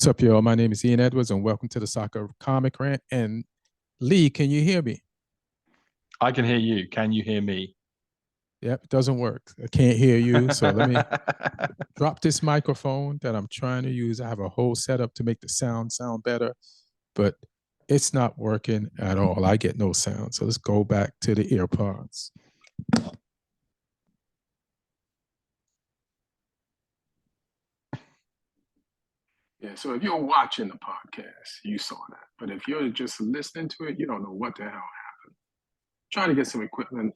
What's up, y'all? My name is Ian Edwards, and welcome to the Soccer Comic Rant. And Lee, can you hear me? I can hear you. Can you hear me? Yep, it doesn't work. I can't hear you. So let me drop this microphone that I'm trying to use. I have a whole setup to make the sound better, but it's not working at all. I get no sound. So let's go back to the earpods. Yeah, so if you're watching the podcast, you saw that. But if you're just listening to it, you don't know what the hell happened. Trying to get some equipment,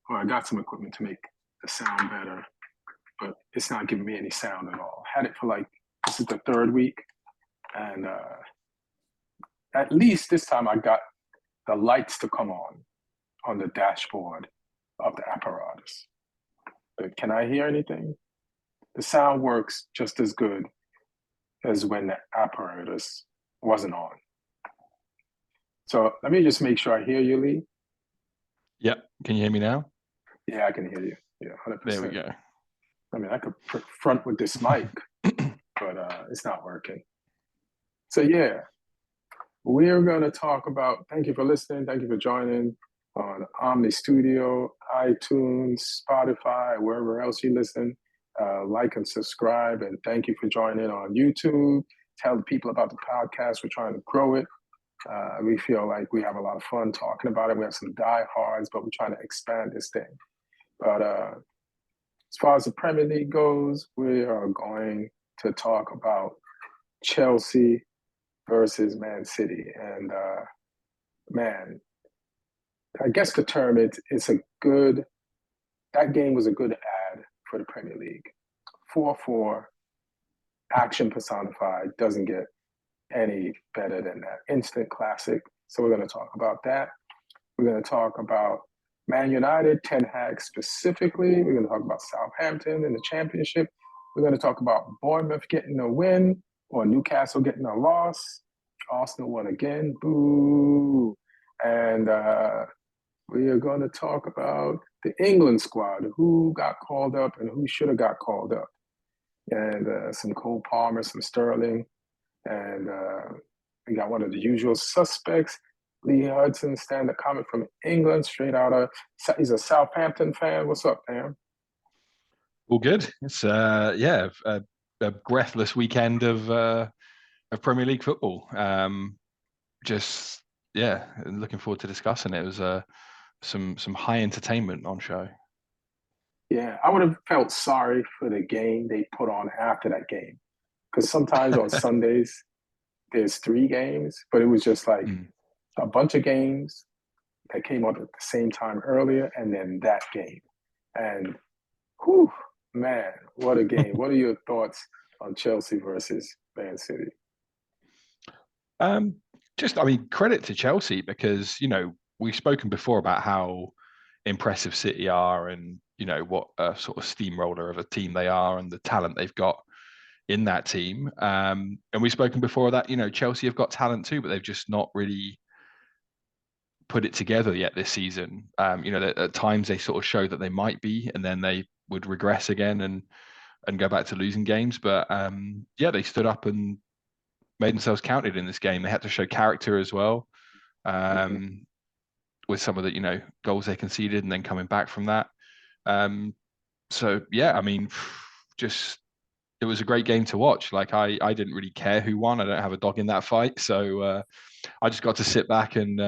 or I got some equipment to make the sound better, but it's not giving me any sound at all. Had it for this is the third week, and at least this time I got the lights to come on the dashboard of the apparatus. But can I hear anything? The sound works just as good as when the apparatus wasn't on. So let me just make sure I hear you, Lee. Yep. Can you hear me now? Yeah, I can hear you. Yeah, 100%. There we go. I mean, I could front with this mic, but it's not working. So yeah, we're going to talk about, thank you for listening. Thank you for joining on Omni Studio, iTunes, Spotify, wherever else you listen. Like and subscribe, and thank you for joining on YouTube. Tell the people about the podcast. We're trying to grow it. We feel like we have a lot of fun talking about it. We have some diehards, but we're trying to expand this thing. But as far as the Premier League goes, we are going to talk about Chelsea versus Man City. And man, I guess the term that game was a good ad for the Premier League. 4-4, action personified, doesn't get any better than that. Instant classic. So we're going to talk about that. We're going to talk about Man United, Ten Hag specifically. We're going to talk about Southampton in the championship. We're going to talk about Bournemouth getting a win or Newcastle getting a loss. Arsenal won again. Boo. And we are going to talk about the England squad, who got called up and who should have got called up. And some Cole Palmer, some Sterling. And we got one of the usual suspects, Lee Hudson, stand-up comic from England, straight out of, he's a Southampton fan. What's up, man? All good. It's a breathless weekend of Premier League football. Looking forward to discussing it. It was some high entertainment on show. Yeah, I would have felt sorry for the game they put on after that game. Because sometimes on Sundays, there's 3 games, but it was just like a bunch of games that came up at the same time earlier, and then that game. And, whew, man, what a game. What are your thoughts on Chelsea versus Man City? Credit to Chelsea because, we've spoken before about how impressive City are and, what a sort of steamroller of a team they are and the talent they've got in that team. And we've spoken before that, Chelsea have got talent too, but they've just not really put it together yet this season. At times they sort of show that they might be, and then they would regress again and go back to losing games. But they stood up and made themselves counted in this game. They had to show character as well, with some of the, goals they conceded and then coming back from that. It was a great game to watch. Like I didn't really care who won. I don't have a dog in that fight. So I just got to sit back and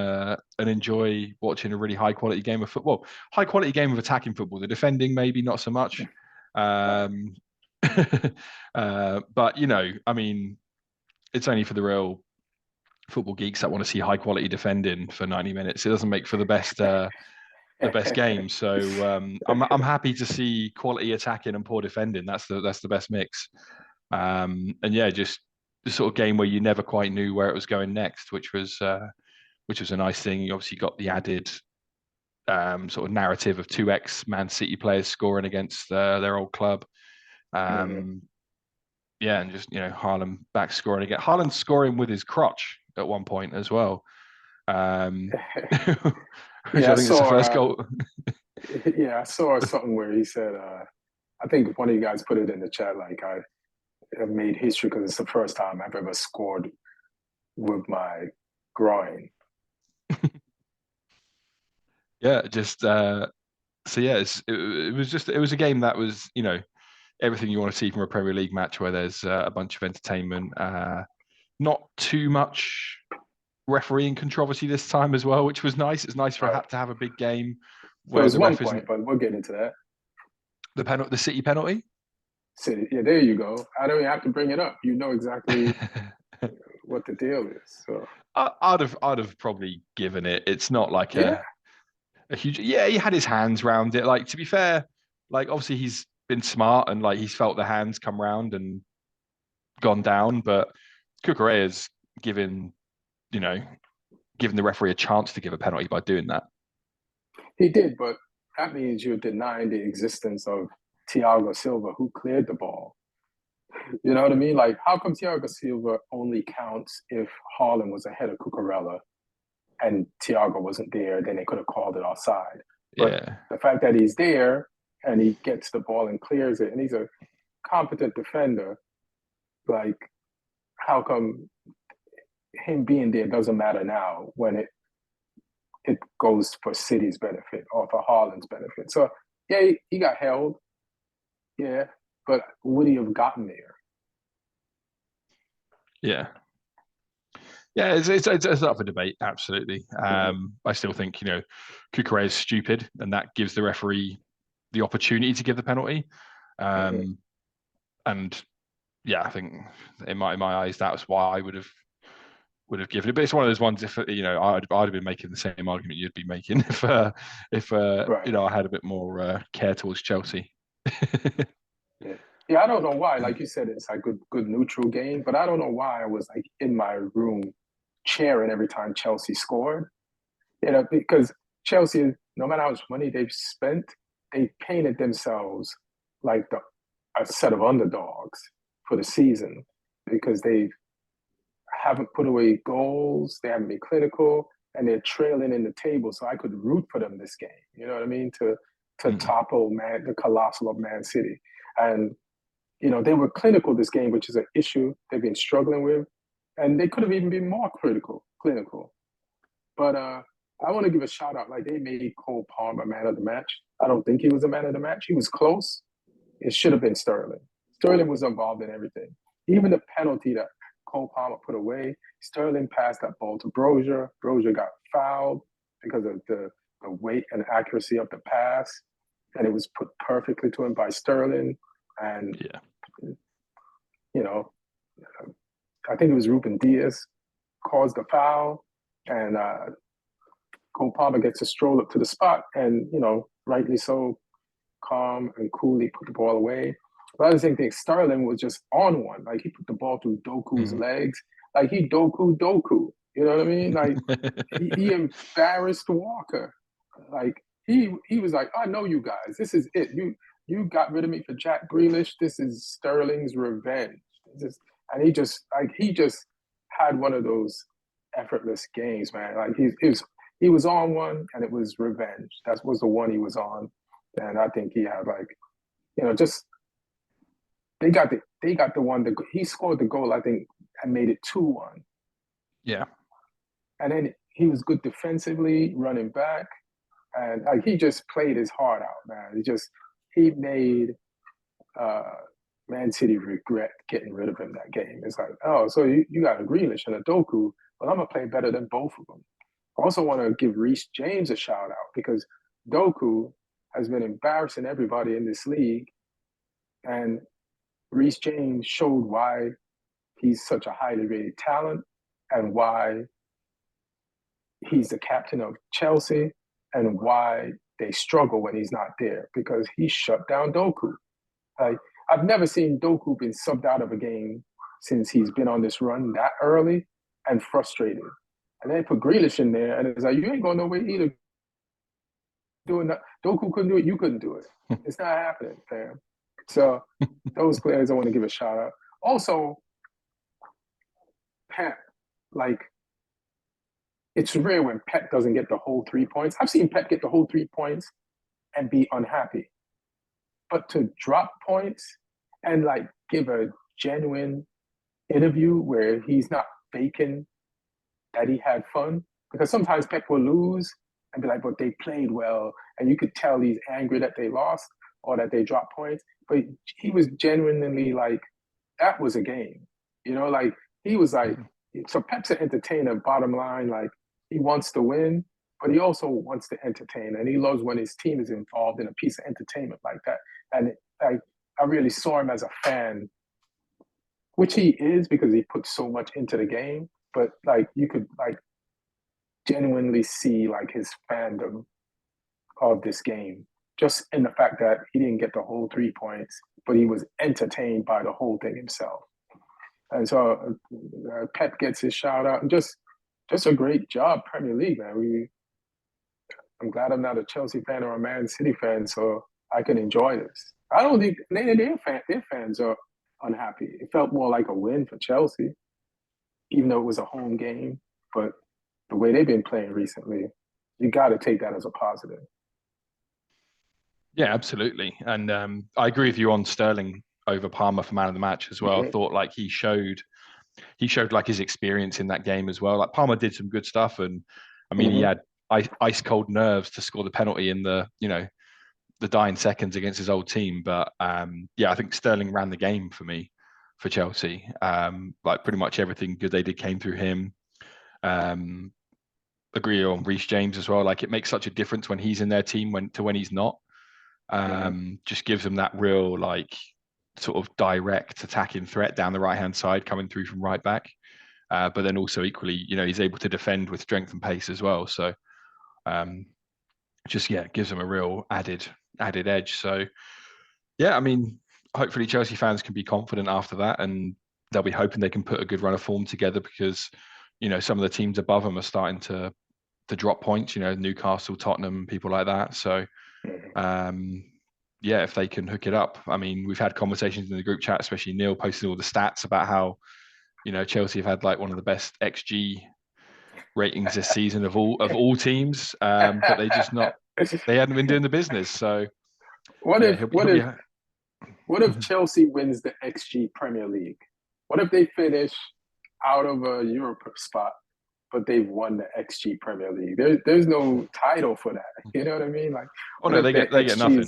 enjoy watching a really high quality game of football. High quality game of attacking football. The defending, maybe not so much. But it's only for the real football geeks that want to see high quality defending for 90 minutes. It doesn't make for the best game. So I'm happy to see quality attacking and poor defending. That's the best mix. Just the sort of game where you never quite knew where it was going next, which was a nice thing. You obviously got the added sort of narrative of 2 ex-Man City players scoring against their old club. And just Haaland back scoring again. Haaland scoring with his crotch at one point as well. Which I think is the first goal. I saw something where he said, I think one of you guys put it in the chat, like have made history because it's the first time I've ever scored with my groin. Yeah, just so yeah, it was a game that was, everything you want to see from a Premier League match where there's a bunch of entertainment, not too much refereeing controversy this time as well, which was nice. It's nice for Right. to have a big game There where was the one ref point, isn't but we'll get into that. the City penalty. City, yeah, there you go. I don't even have to bring it up. You know exactly what the deal is. So I'd have probably given it. It's not like yeah, a huge. Yeah, he had his hands round it. Like, to be fair, like, obviously he's been smart and like he's felt the hands come round and gone down, but Cucurella has given you know given the referee a chance to give a penalty by doing that. he did, but that means you're denying the existence of Thiago Silva, who cleared the ball. You know what I mean? Like, how come Thiago Silva only counts if Haaland was ahead of Cucurella and Thiago wasn't there? Then they could have called it offside. But Yeah, the fact that he's there and he gets the ball and clears it, and he's a competent defender, like, how come him being there doesn't matter now when it goes for City's benefit or for Haaland's benefit? So yeah, he got held, yeah, but would he have gotten there? yeah. Yeah, it's up for debate. Absolutely. I still think Cucurella is stupid, and that gives the referee the opportunity to give the penalty. And yeah, I think in my eyes, that's why I would have given it. But it's one of those ones. If I'd have been making the same argument you'd be making if Right. I had a bit more care towards Chelsea. Yeah. Yeah, I don't know why. Like you said, it's like good neutral game, but I don't know why I was like in my room cheering every time Chelsea scored. Because Chelsea, no matter how much money they've spent, they painted themselves like a set of underdogs for the season because they haven't put away goals, they haven't been clinical, and they're trailing in the table. So I could root for them this game. You know what I mean? To topple the colossal of Man City. And they were clinical this game, which is an issue they've been struggling with. And they could have even been more clinical. But I want to give a shout out. Like, they made Cole Palmer man of the match. I don't think he was a man of the match. He was close. It should have been Sterling. Sterling was involved in everything. Even the penalty that Cole Palmer put away, Sterling passed that ball to Brozier. Brozier got fouled because of the weight and accuracy of the pass. And it was put perfectly to him by Sterling. And, I think it was Ruben Diaz caused the foul. And Cole Palmer gets to stroll up to the spot. And, rightly so, calm and coolly put the ball away. But I just think Sterling was just on one. Like, he put the ball through Doku's legs. Like, he Doku. You know what I mean? Like, he embarrassed Walker. Like, he was like, I know you guys. This is it. You got rid of me for Jack Grealish. This is Sterling's revenge. And he just had one of those effortless games, man. Like, he was on one, and it was revenge. That was the one he was on. And I think he had just they got the one that he scored the goal, I think, and made it 2-1. Yeah. And then he was good defensively, running back, and like, he just played his heart out, man. He made Man City regret getting rid of him that game. It's like, oh, so you got a Grealish and a Doku, but I'm gonna play better than both of them. I also want to give Reece James a shout out because Doku has been embarrassing everybody in this league, and Reece James showed why he's such a highly rated talent and why he's the captain of Chelsea and why they struggle when he's not there, because he shut down Doku. Like, I've never seen Doku been subbed out of a game since he's been on this run that early and frustrated. And then put Grealish in there, and it's like, you ain't going nowhere either. Doing that, Doku couldn't do it. You couldn't do it. It's not happening, fam. So those players I want to give a shout out. Also, Pep, like, it's rare when Pep doesn't get the whole 3 points. I've seen Pep get the whole 3 points and be unhappy. But to drop points and like give a genuine interview where he's not faking that he had fun. Because sometimes Pep will lose and be like, but they played well. And you could tell he's angry that they lost or that they dropped points. But he was genuinely like, that was a game. Like he was like, so Pep's an entertainer, bottom line, like he wants to win, but he also wants to entertain. And he loves when his team is involved in a piece of entertainment like that. And I really saw him as a fan, which he is because he puts so much into the game. But like you could like genuinely see like his fandom of this game, just in the fact that he didn't get the whole 3 points, but he was entertained by the whole thing himself. And so Pep gets his shout out, and just a great job, Premier League, man. I'm glad I'm not a Chelsea fan or a Man City fan, so I can enjoy this. I don't think their fans are unhappy. It felt more like a win for Chelsea, even though it was a home game. But the way they've been playing recently, you got to take that as a positive. Yeah, absolutely. And I agree with you on Sterling over Palmer for man of the match as well. I thought like he showed like his experience in that game as well. Like Palmer did some good stuff, and I mean he had ice cold nerves to score the penalty in the the dying seconds against his old team. But yeah, I think Sterling ran the game for me for Chelsea. Like pretty much everything good they did came through him. Agree on Reece James as well. Like it makes such a difference when he's in their team when he's not. Just gives them that real like sort of direct attacking threat down the right hand side coming through from right back. But then also equally, he's able to defend with strength and pace as well. So just gives them a real added edge. So yeah, I mean, hopefully Chelsea fans can be confident after that, and they'll be hoping they can put a good run of form together because some of the teams above them are starting to drop points. Newcastle, Tottenham, people like that. So yeah, if they can hook it up. I mean, we've had conversations in the group chat, especially Neil posting all the stats about how Chelsea have had like one of the best XG ratings this season of all teams, but they hadn't been doing the business. So what yeah, if what if Chelsea wins the XG Premier League? What if they finish out of a Europe spot, but they've won the XG Premier League? There's no title for that. You know what I mean? Like, no, they get nothing.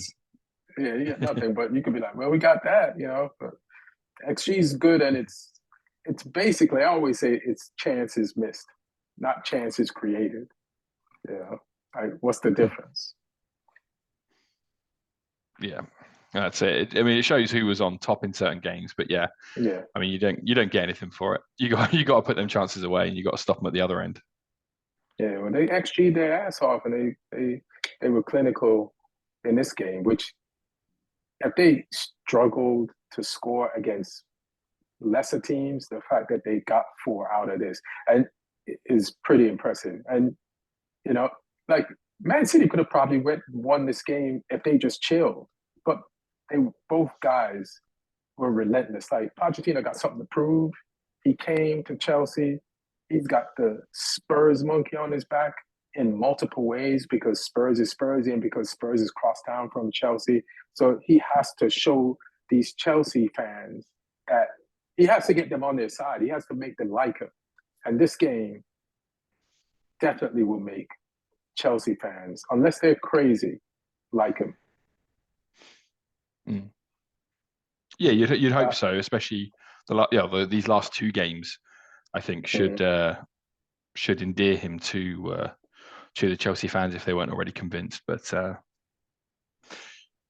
Yeah, you get nothing. But you could be like, well, we got that. But XG is good, and it's basically, I always say it's chances missed, not chances created. Like what's the difference? Yeah, that's it. I mean, it shows who was on top in certain games, but yeah. I mean, you don't get anything for it. You got to put them chances away, and you got to stop them at the other end. Yeah, when they XG their ass off, and they were clinical in this game, which if they struggled to score against lesser teams, the fact that they got 4 out of this and is pretty impressive. And like Man City could have probably won this game if they just chilled, but both guys were relentless. Like Pochettino got something to prove. He came to Chelsea. He's got the Spurs monkey on his back in multiple ways because Spurs is Spursy and because Spurs is crossed town from Chelsea. So he has to show these Chelsea fans that he has to get them on their side. He has to make them like him. And this game definitely will make Chelsea fans, unless they're crazy, like him. Yeah, you'd hope so, especially these last 2 games. I think should endear him to the Chelsea fans if they weren't already convinced. But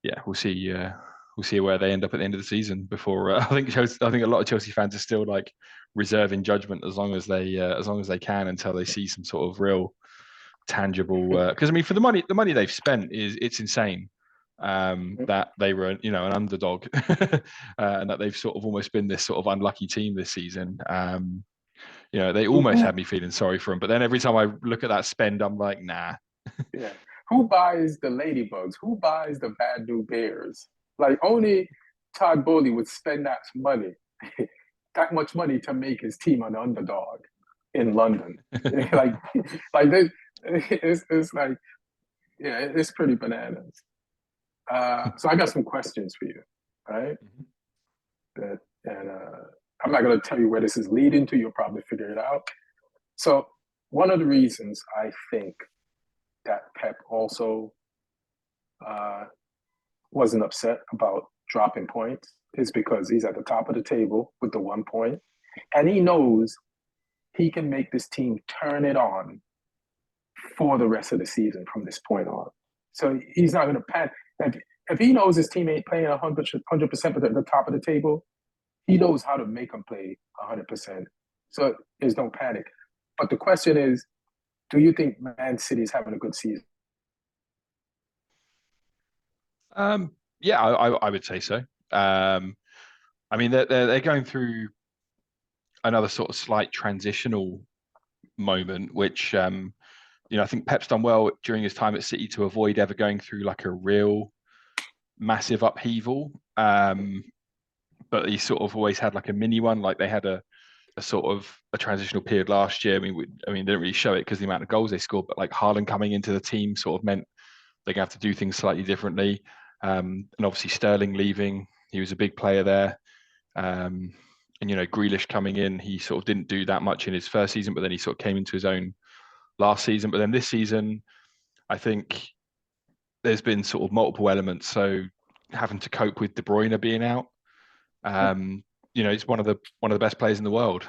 yeah, we'll see. We'll see where they end up at the end of the season. Before I think a lot of Chelsea fans are still like reserving judgment as long as they can until they see some sort of real tangible. Because I mean, for the money they've spent it's insane. That they were an underdog, and that they've sort of almost been this sort of unlucky team this season. They almost had me feeling sorry for them, but then every time I look at that spend, I'm like, nah. Yeah. Who buys the ladybugs? Who buys the bad new bears? Like only Todd Bowley would spend that money, that much money to make his team an underdog in London. like this, it's like, it's pretty bananas. So I got some questions for you, right? That And I'm not going to tell you where this is leading to. You'll probably figure it out. So one of the reasons I think that Pep also uh, wasn't upset about dropping points is because he's at the top of the table with the 1 point, and he knows he can make this team turn it on for the rest of the season from this point on. So he's not going to panic. If he knows his team ain't playing 100% but at the top of the table, he knows how to make them play 100%. So there's no panic. But the question is, do you think Man City is having a good season? Yeah, I would say so. I mean, they're going through another sort of slight transitional moment, which I think Pep's done well during his time at City to avoid ever going through like a real massive upheaval. But he sort of always had like a mini one. Like they had a sort of a transitional period last year. I mean, they didn't really show it because the amount of goals they scored, but like Haaland coming into the team sort of meant they're gonna have to do things slightly differently. And obviously Sterling leaving, he was a big player there. And Grealish coming in, he sort of didn't do that much in his first season, but then he sort of came into his own last season. But then this season, I think there's been sort of multiple elements. So having to cope with De Bruyne being out, he's one of the best players in the world.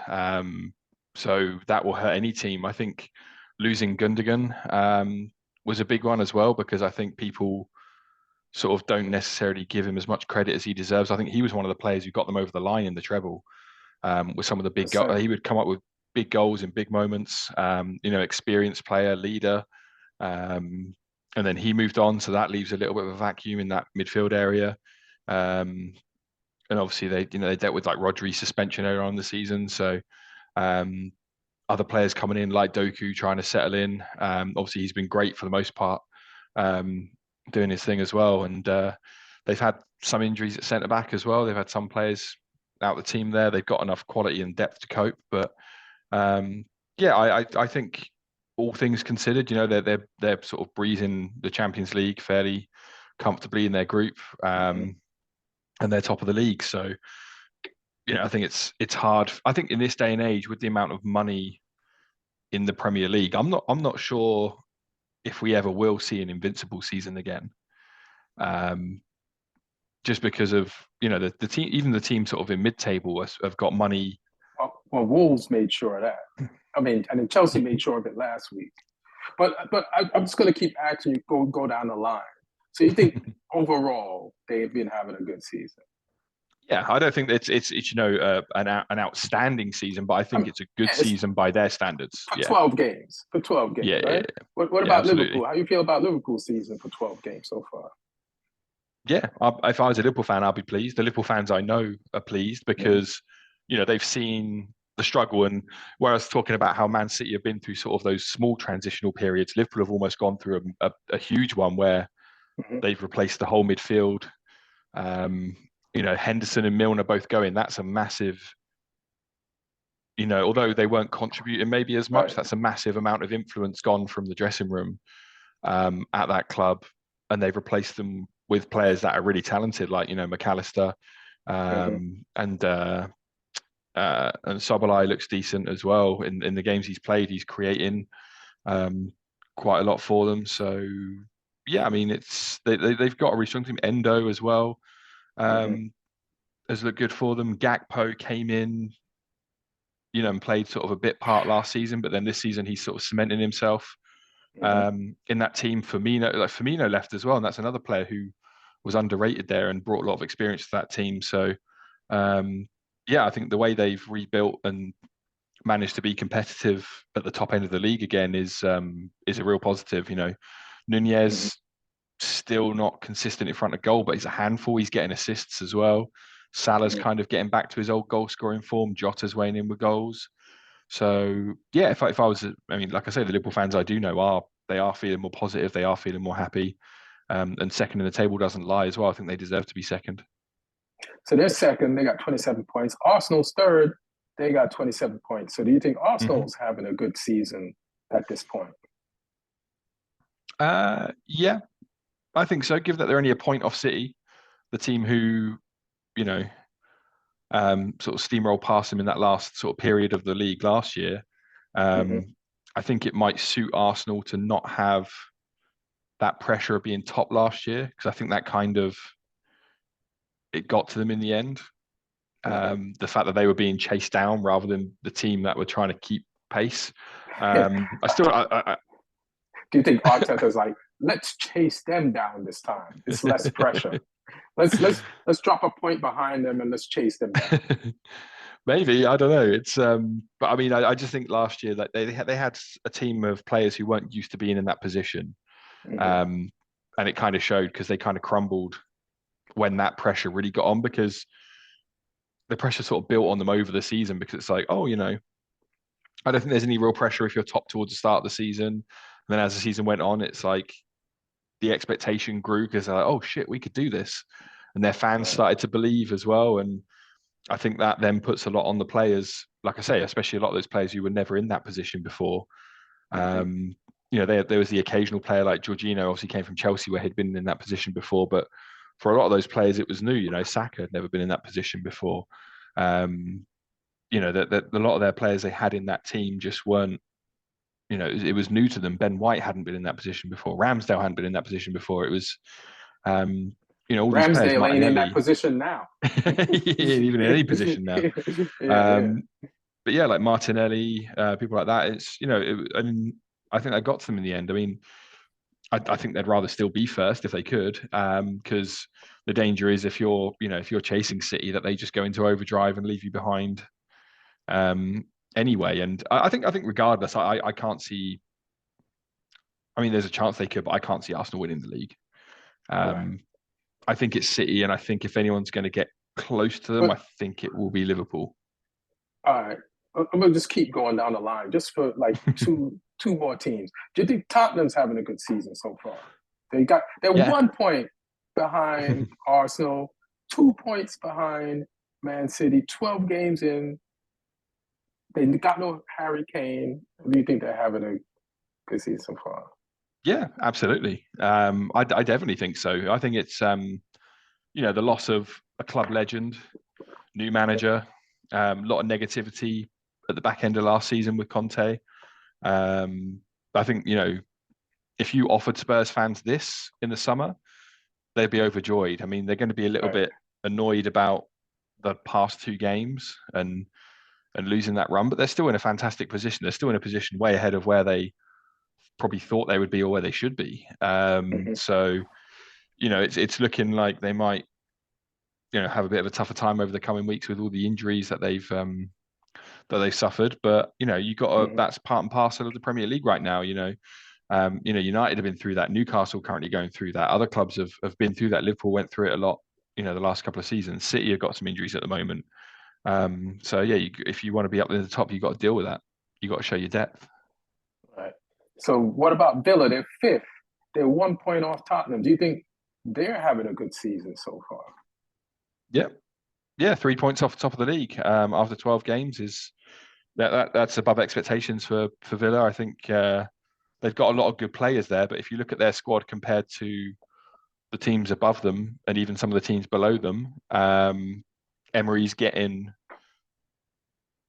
So that will hurt any team. I think losing Gundogan was a big one as well, because I think people sort of don't necessarily give him as much credit as he deserves. I think he was one of the players who got them over the line in the treble with some of the big goals. He would come up with big goals in big moments. Experienced player, leader. And then he moved on, so that leaves a little bit of a vacuum in that midfield area. And obviously they dealt with like Rodri's suspension earlier on in the season, so other players coming in like Doku trying to settle in. Obviously he's been great for the most part, doing his thing as well. And they've had some injuries at centre back as well. They've had some players out the team there. They've got enough quality and depth to cope. But I think all things considered, they're sort of breezing the Champions League fairly comfortably in their group, and they're top of the league. So I think it's hard. I think in this day and age, with the amount of money in the Premier League, I'm not sure if we ever will see an invincible season again. Just because of the team, even the team sort of in mid-table have got money. Well, Wolves made sure of that. I mean, and then Chelsea made sure of it last week. But I'm just going to keep asking you, go down the line. So you think overall they've been having a good season? Yeah, I don't think it's an outstanding season, but I think it's a good season by their standards. For 12 games. For 12 games, right? Yeah. What about Liverpool? How do you feel about Liverpool's season for 12 games so far? Yeah, if I was a Liverpool fan, I'd be pleased. The Liverpool fans I know are pleased because they've seen the struggle. And whereas talking about how Man City have been through sort of those small transitional periods, Liverpool have almost gone through a huge one where they've replaced the whole midfield. Henderson and Milner both going. That's a massive, although they weren't contributing maybe as much, that's a massive amount of influence gone from the dressing room at that club. And they've replaced them with players that are really talented, like, McAllister, and Sobolai looks decent as well. In the games he's played, he's creating quite a lot for them. So, yeah, I mean, they've got a really strong team. Endo as well has looked good for them. Gakpo came in, and played sort of a bit part last season, but then this season he's sort of cementing himself in that team. Firmino left as well, and that's another player who was underrated there and brought a lot of experience to that team. So, I think the way they've rebuilt and managed to be competitive at the top end of the league again is a real positive. Nunez still not consistent in front of goal, but he's a handful. He's getting assists as well. Salah's kind of getting back to his old goal scoring form. Jota's weighing in with goals. So yeah, if I was, like I say, the Liverpool fans I do know they are feeling more positive. They are feeling more happy. And second in the table doesn't lie as well. I think they deserve to be second. So they're second. They got 27 points. Arsenal's third. They got 27 points. So do you think Arsenal's having a good season at this point? Yeah, I think so. Given that they're only a point off City, the team who, sort of steamroll past them in that last sort of period of the league last year. Hmm. I think it might suit Arsenal to not have that pressure of being top last year, because I think that kind of it got to them in the end. Okay. The fact that they were being chased down rather than the team that were trying to keep pace. Do you think Arteta's like, let's chase them down this time? It's less pressure. Let's drop a point behind them and let's chase them down. Maybe, I don't know. It's but I mean, I just think last year that they had a team of players who weren't used to being in that position, Hmm. and it kind of showed because they kind of crumbled when that pressure really got on, because the pressure sort of built on them over the season, because it's like, oh, I don't think there's any real pressure if you're top towards the start of the season. And then as the season went on, it's like the expectation grew because they're like, oh shit, we could do this. And their fans Right. started to believe as well. And I think that then puts a lot on the players, like I say, especially a lot of those players who were never in that position before. Hmm. Um, there was the occasional player like Jorginho, obviously came from Chelsea where he'd been in that position before, but for a lot of those players, it was new. Saka had never been in that position before. Um, that a lot of their players they had in that team just weren't. It was new to them. Ben White hadn't been in that position before. Ramsdale hadn't been in that position before. It was, all these players, Ramsdale ain't in that Martinelli, position now. even in any position now. Yeah. Um, but yeah, like Martinelli, people like that. I think that got to them in the end. I mean, I think they'd rather still be first if they could, because the danger is if you're chasing City, that they just go into overdrive and leave you behind anyway. And I think regardless, I can't see. I mean, there's a chance they could, but I can't see Arsenal winning the league. Right. Um, I think it's City, and I think if anyone's going to get close to them, But I think it will be Liverpool. all right, I'm gonna just keep going down the line just for like two more teams. Do you think Tottenham's having a good season so far? They're Yeah, 1 point behind Arsenal, 2 points behind Man City, 12 games in. They got no Harry Kane. Do you think they're having a good season so far? yeah, absolutely. I definitely think so. I think it's the loss of a club legend, new manager, a lot of negativity at the back end of last season with Conte. Um, I think if you offered Spurs fans this in the summer, they'd be overjoyed. I mean, they're going to be a little Right. bit annoyed about the past two games and losing that run, but they're still in a fantastic position. They're still in a position way ahead of where they probably thought they would be or where they should be. Mm-hmm. So it's looking like they might have a bit of a tougher time over the coming weeks with all the injuries that they've suffered. But you got Mm-hmm. that's part and parcel of the Premier League right now. United have been through that. Newcastle currently going through that. Other clubs have been through that. Liverpool went through it a lot. The last couple of seasons. City have got some injuries at the moment. So yeah, if you want to be up near the top, you've got to deal with that. You've got to show your depth. Right. So what about Villa? They're fifth. They're 1 point off Tottenham. Do you think they're having a good season so far? Yeah, yeah, 3 points off the top of the league after 12 games is that's above expectations for Villa. I think they've got a lot of good players there, but if you look at their squad compared to the teams above them and even some of the teams below them, Emery's getting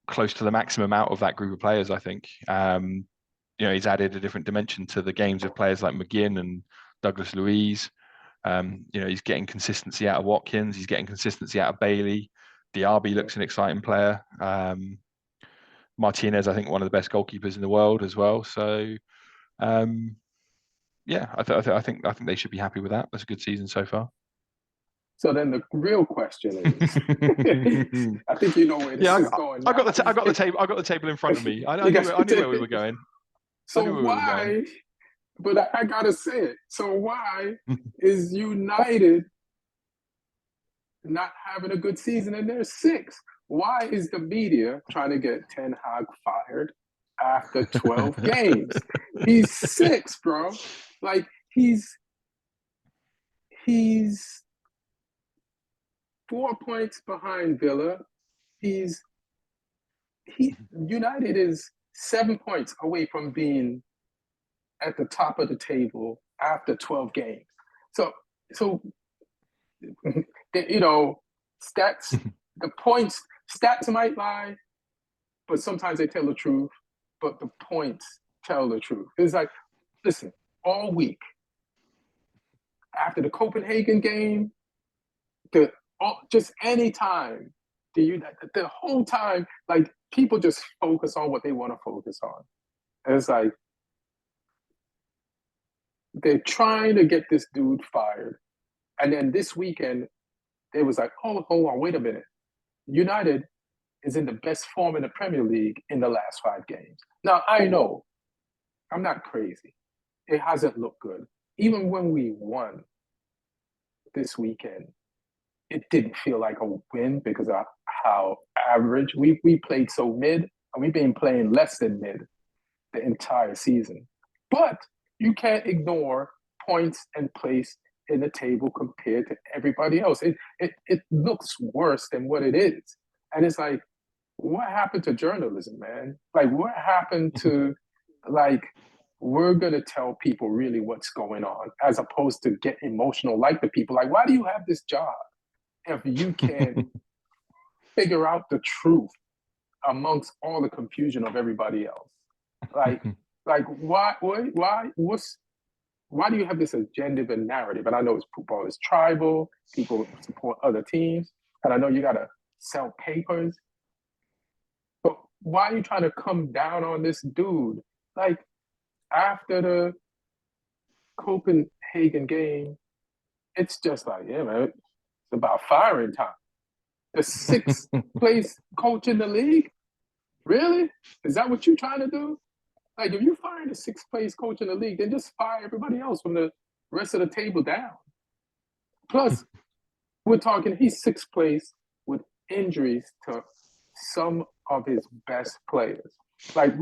close to the maximum out of that group of players. I think he's added a different dimension to the games of players like McGinn and Douglas Luiz. He's getting consistency out of Watkins. He's getting consistency out of Bailey. Diaby looks an exciting player. Martinez, I think, one of the best goalkeepers in the world as well. So, yeah, I think they should be happy with that. That's a good season so far. So then the real question is, I think you know where this Yeah, is going I got now. the I got the table. I got the table in front of me. I You knew got I knew where we were going. I so knew where we were going. why? But I gotta say it. So why is United not having a good season and they're six? Why is the media trying to get Ten Hag fired after 12 games? He's six, bro. Like he's 4 points behind Villa. He's he United is 7 points away from being at the top of the table after 12 games. So stats the points, stats might lie, but sometimes they tell the truth. But the points tell the truth. It's like, listen, all week after the Copenhagen game, just any time, the whole time, like people just focus on what they want to focus on. And it's like they're trying to get this dude fired, and then this weekend it was like, oh, hold on, wait a minute, United is in the best form in the Premier League in the last 5 games. Now I know, I'm not crazy. It hasn't looked good. Even when we won this weekend, it didn't feel like a win because of how average we played. So mid, and we've been playing less than mid the entire season. But you can't ignore points and place in the table compared to everybody else. It looks worse than what it is. And it's like, what happened to journalism, man? Like, what happened to, like, we're going to tell people really what's going on as opposed to get emotional like the people. Like, why do you have this job if you can't figure out the truth amongst all the confusion of everybody else? Like why do you have this agenda and narrative? And I know football is tribal, people support other teams, and I know you gotta sell papers, but why are you trying to come down on this dude? Like, after the Copenhagen game, it's just like, yeah, man, it's about firing time. The 6th place coach in the league? Really? Is that what you're trying to do? Like, if you fire the 6th place coach in the league, then just fire everybody else from the rest of the table down. Plus, we're talking, he's 6th place with injuries to some of his best players. Like,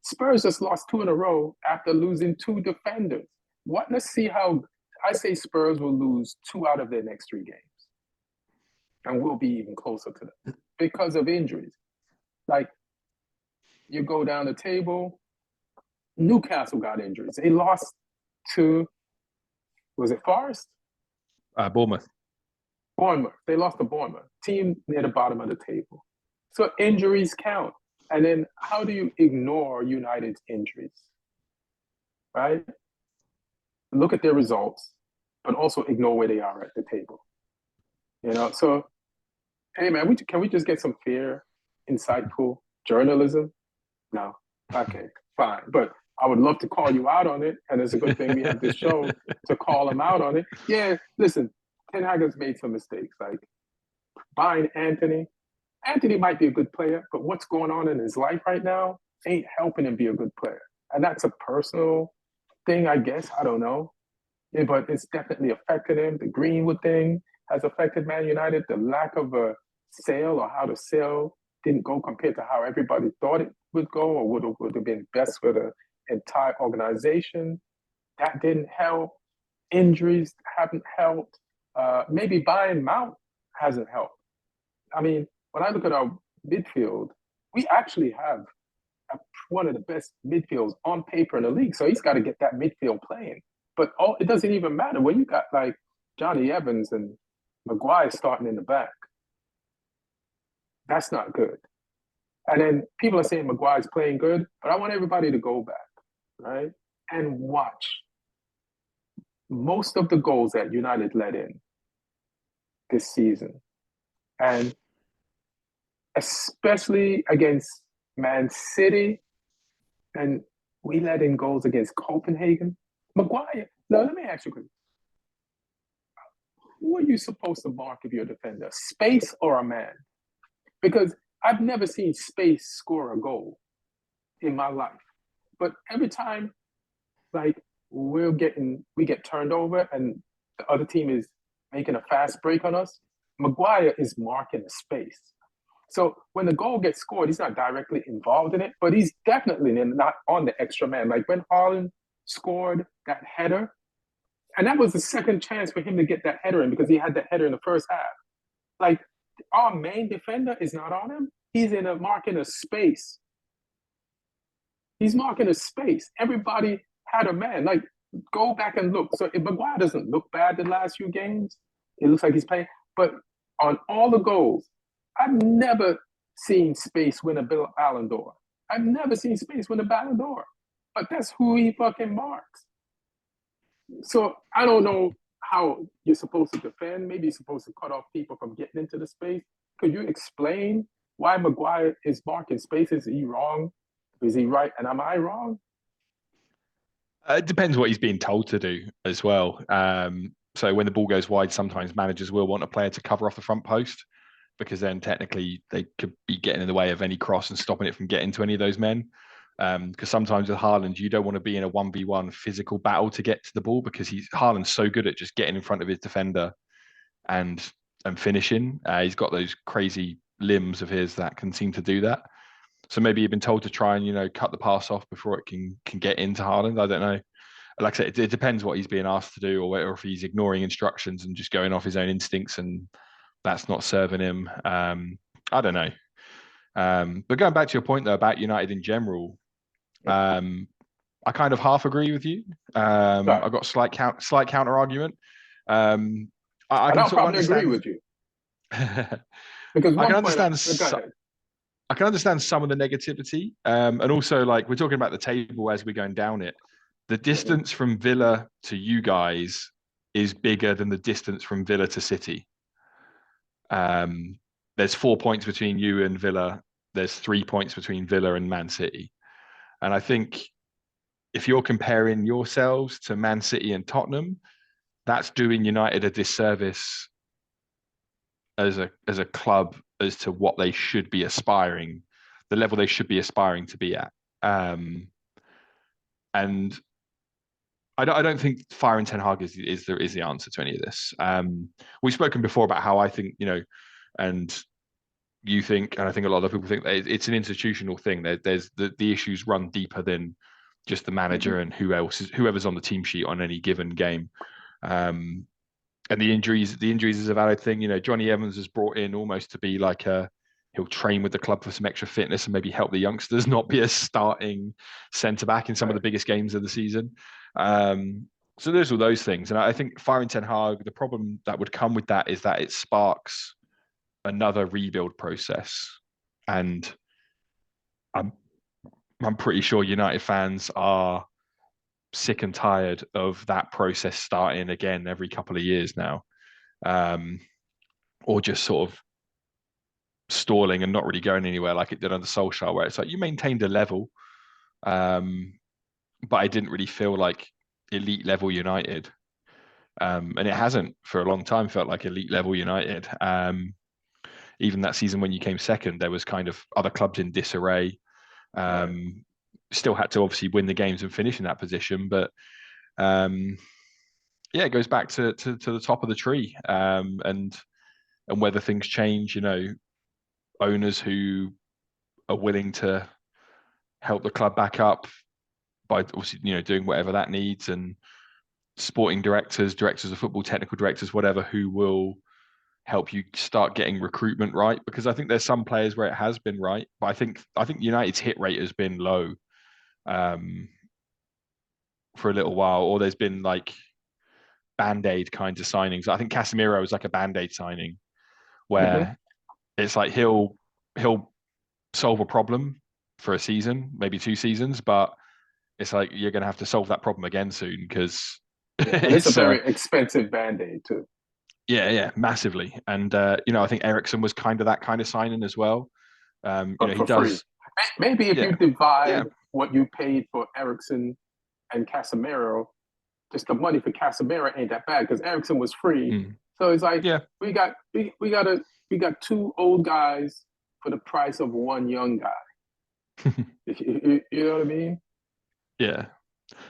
Spurs just lost 2 in a row after losing 2 defenders. Let's see how, I say Spurs will lose 2 out of their next 3 games. And we'll be even closer to them because of injuries. Like, you go down the table, Newcastle got injuries. They lost to, was it Forest? Bournemouth. They lost to Bournemouth, team near the bottom of the table. So injuries count. And then how do you ignore United's injuries? Right? Look at their results, but also ignore where they are at the table. So, hey, man, can we just get some fair, insightful journalism? No. Okay, fine. But I would love to call you out on it, and it's a good thing we have this show to call him out on it. Yeah, listen, Ten Hag has made some mistakes, like buying Anthony. Anthony might be a good player, but what's going on in his life right now ain't helping him be a good player. And that's a personal thing, I guess. I don't know. Yeah, but it's definitely affected him. The Greenwood thing has affected Man United. The lack of a sale, or how the sale didn't go compared to how everybody thought it would go, or would have been best for the entire organization. That didn't help. Injuries haven't helped. Maybe buying Mount hasn't helped. I mean, when I look at our midfield, we actually have one of the best midfields on paper in the league. So he's got to get that midfield playing. But it doesn't even matter when you got like Johnny Evans and Maguire starting in the back. That's not good. And then people are saying Maguire's playing good, but I want everybody to go back, right, and watch most of the goals that United let in this season. And especially against Man City, and we let in goals against Copenhagen. Maguire, now let me ask you quickly. Who are you supposed to mark if you're a defender? Space or a man? Because I've never seen Space score a goal in my life. But every time, like, we get turned over and the other team is making a fast break on us, Maguire is marking a space. So when the goal gets scored, he's not directly involved in it, but he's definitely not on the extra man. Like when Haaland scored that header, and that was the second chance for him to get that header in because he had that header in the first half. Like, our main defender is not on him. He's marking a space. He's marking a space. Everybody had a man. Like, go back and look. So if Maguire doesn't look bad the last few games, it looks like he's playing. But on all the goals, I've never seen Space win a Ballon d'Or. I've never seen Space win a Ballon d'Or. But that's who he fucking marks. So I don't know how you're supposed to defend. Maybe you're supposed to cut off people from getting into the space. Could you explain why Maguire is marking Space? Is he wrong? Is he right? And am I wrong? It depends what he's being told to do as well. So when the ball goes wide, sometimes managers will want a player to cover off the front post because then technically they could be getting in the way of any cross and stopping it from getting to any of those men. Because sometimes with Haaland, you don't want to be in a 1v1 physical battle to get to the ball because Haaland's so good at just getting in front of his defender and finishing. He's got those crazy limbs of his that can seem to do that. So maybe you've been told to try and cut the pass off before it can get into Haaland. I don't know. Like I said, it depends what he's being asked to do, or if he's ignoring instructions and just going off his own instincts, and that's not serving him. I don't know. But going back to your point though about United in general, I kind of half agree with you. I've got slight counter argument. I can I'll sort of probably agree understand. with you because I can one point. understand. I can understand some of the negativity, and also like we're talking about the table as we're going down it. The distance from Villa to you guys is bigger than the distance from Villa to City. There's 4 points between you and Villa. There's 3 points between Villa and Man City. And I think if you're comparing yourselves to Man City and Tottenham, that's doing United a disservice as a club as to what they should be aspiring, the level they should be aspiring to be at. And I don't think firing Ten Hag is the answer to any of this. We've spoken before about how I think, and you think, and I think a lot of people think that it's an institutional thing. There's the issues run deeper than just the manager and whoever's on the team sheet on any given game. And the injuries is a valid thing. Johnny Evans is brought in almost to be like he'll train with the club for some extra fitness and maybe help the youngsters not be a starting centre back in some of the biggest games of the season. So there's all those things. And I think firing Ten Hag, the problem that would come with that is that it sparks another rebuild process. And I'm pretty sure United fans are sick and tired of that process starting again every couple of years now, or just sort of stalling and not really going anywhere like it did under Solskjaer, where it's like you maintained a level, but I didn't really feel like elite level United, and it hasn't for a long time felt like elite level United. Even that season when you came second, there was kind of other clubs in disarray. Still had to obviously win the games and finish in that position, but it goes back to the top of the tree, and whether things change, owners who are willing to help the club back up by obviously doing whatever that needs, and sporting directors of football, technical directors, whatever, who will help you start getting recruitment right, because I think there's some players where it has been right, but I think United's hit rate has been low for a little while, or there's been like band-aid kinds of signings. I think Casemiro was like a band-aid signing where it's like he'll solve a problem for a season, maybe 2 seasons, but it's like you're going to have to solve that problem again soon because it's a very expensive band-aid too. Yeah, massively. And I think Eriksen was kind of that kind of signing as well. He does. Free. Maybe if you divide what you paid for Eriksen and Casemiro, just the money for Casemiro ain't that bad because Eriksen was free. So it's like we got 2 old guys for the price of 1 young guy. You know what I mean? Yeah,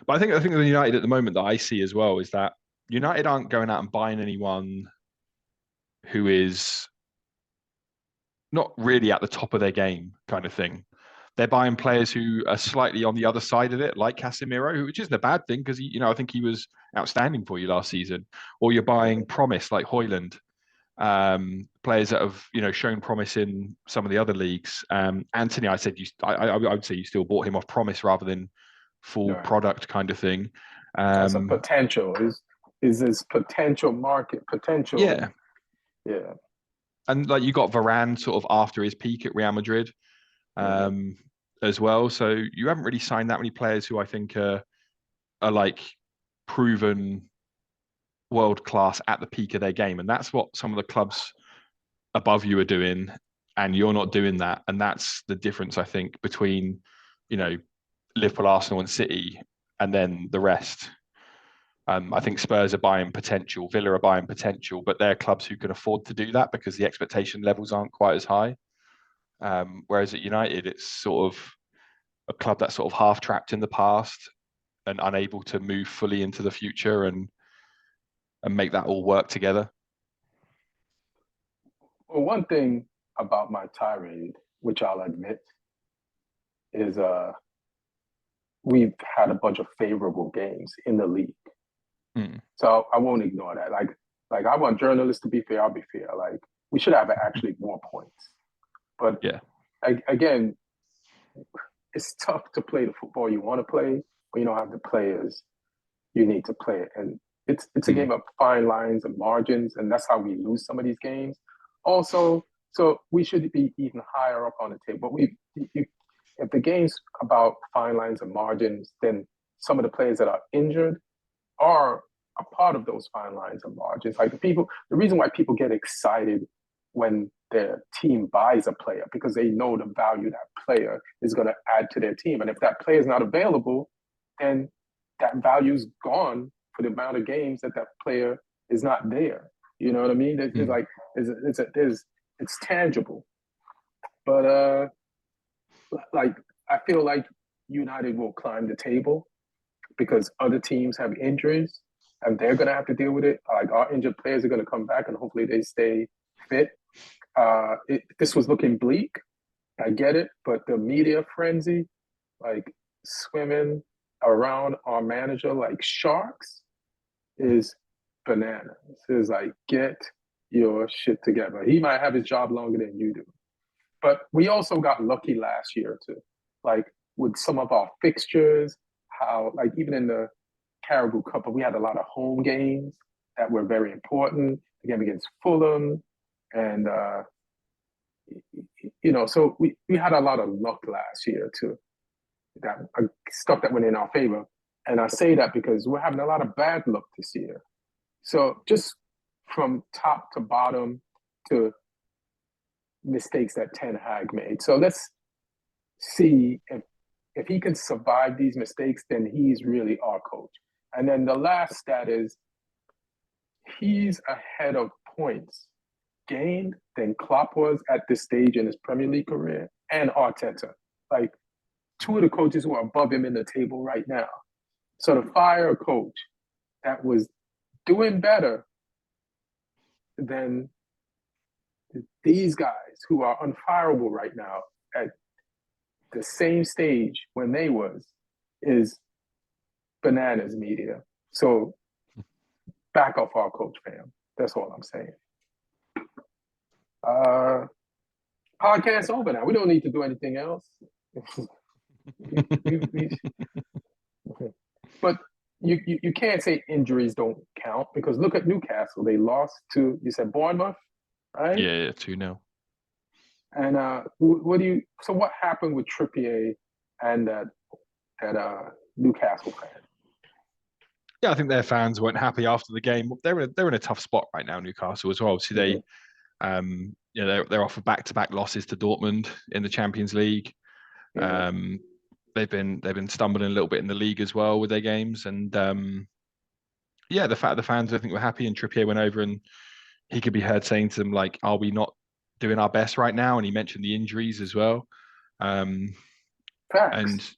but I think the United at the moment that I see as well is that United aren't going out and buying anyone who is not really at the top of their game kind of thing. They're buying players who are slightly on the other side of it, like Casemiro, which isn't a bad thing because I think he was outstanding for you last season. Or you're buying promise like Højlund, players that have shown promise in some of the other leagues. Anthony, I would say you still bought him off promise rather than full product kind of thing. As a potential is this potential market potential. Yeah. and like you got Varane sort of after his peak at Real Madrid, Mhm. um, as well. So you haven't really signed that many players who I think are like proven world class at the peak of their game, and that's what some of the clubs above you are doing, and you're not doing that, and that's the difference I think between, you know, Liverpool, Arsenal, and City, and then the rest. I think Spurs are buying potential, Villa are buying potential, but they're clubs who can afford to do that because the expectation levels aren't quite as high. Whereas at United, it's sort of a club that's sort of half trapped in the past and unable to move fully into the future and make that all work together. Well, one thing about my tirade, which I'll admit, is we've had a bunch of favorable games in the league. Mm. So I won't ignore that. Like I want journalists to be fair. I'll be fair. Like we should have actually more points. But Yeah. again, it's tough to play the football you want to play when you don't have the players you need to play it. And it's a Mm. game of fine lines and margins, and that's how we lose some of these games. Also, so we should be even higher up on the table. But if the game's about fine lines and margins, then some of the players that are injured are a part of those fine lines and margins. Like the reason why people get excited when their team buys a player because they know the value that player is going to add to their team. And if that player is not available, then that value's gone for the amount of games that that player is not there. You know what I mean? It's Mm. like it's tangible, but like I feel like United will climb the table because other teams have injuries and they're going to have to deal with it. Like our injured players are going to come back and hopefully they stay fit. This was looking bleak. I get it, but the media frenzy, like swimming around our manager like sharks, is bananas. It's like get your shit together. He might have his job longer than you do, but we also got lucky last year too. Like with some of our fixtures, how like even in the Caribou Cup, we had a lot of home games that were very important. Again against Fulham, and so we had a lot of luck last year too. That stuff that went in our favor, and I say that because we're having a lot of bad luck this year. So just from top to bottom to mistakes that Ten Hag made. So let's see if he can survive these mistakes, then he's really our coach. And then the last stat is he's ahead of points gained than Klopp was at this stage in his Premier League career and Arteta. Like two of the coaches who are above him in the table right now. So to fire a coach that was doing better than these guys who are unfireable right now at the same stage when they was is bananas media. So back off our coach, fam. That's all I'm saying. Uh, Podcast over now. We don't need to do anything else. we, but you can't say injuries don't count because look at Newcastle. They lost to you said Bournemouth, right? Yeah, 2-0. And what do you? So what happened with Trippier and that Newcastle fan? Yeah, I think their fans weren't happy after the game. They're in a tough spot right now, Newcastle as well. So Mm-hmm. they're off of back-to-back losses to Dortmund in the Champions League. Mm-hmm. They've been stumbling a little bit in the league as well with their games, and the fact the fans I think were happy, and Trippier went over and he could be heard saying to them like, "Are we not doing our best right now?" And he mentioned the injuries as well. Um, Facts. and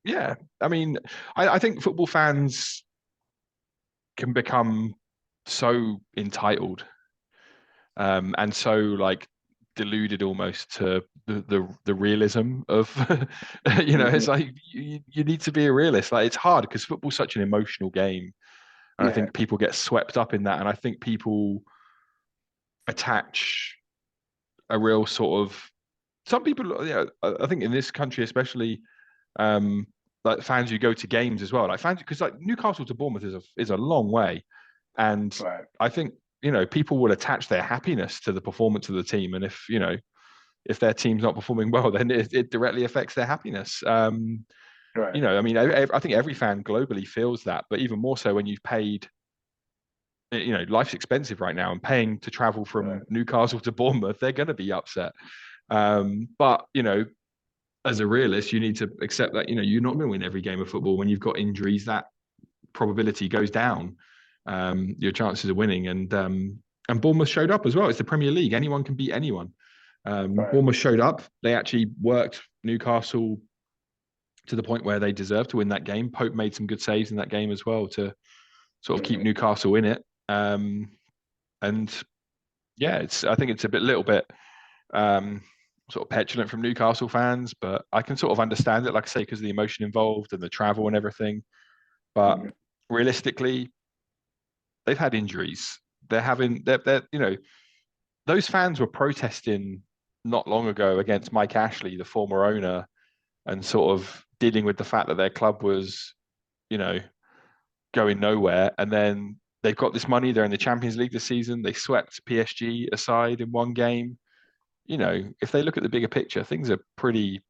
yeah, I mean, I think football fans can become so entitled, and so like deluded almost to the realism of Mm-hmm. it's like you need to be a realist. Like it's hard because football's such an emotional game, and I Yeah. think people get swept up in that, and I think people attach a real sort of some people, I think in this country especially, um like fans who go to games as well, like fans, because like Newcastle to Bournemouth is a long way, and Right. I think people will attach their happiness to the performance of the team, and if their team's not performing well, then it directly affects their happiness. Right. I mean, I think every fan globally feels that, but even more so when you've paid. Life's expensive right now, and paying to travel Right. from Newcastle to Bournemouth, they're going to be upset. But as a realist, you need to accept that you're not going to win every game of football. When you've got injuries, that probability goes down. Your chances of winning, and Bournemouth showed up as well. It's the Premier League; anyone can beat anyone. Right. Bournemouth showed up. They actually worked Newcastle to the point where they deserved to win that game. Pope made some good saves in that game as well to sort of keep Newcastle in it. And yeah, I think it's a little bit sort of petulant from Newcastle fans, but I can sort of understand it, like I say, because of the emotion involved and the travel and everything. But realistically, they've had injuries. They're those fans were protesting not long ago against Mike Ashley, the former owner, and sort of dealing with the fact that their club was, going nowhere. And then they've got this money. They're in the Champions League this season. They swept PSG aside in one game. If they look at the bigger picture, things are pretty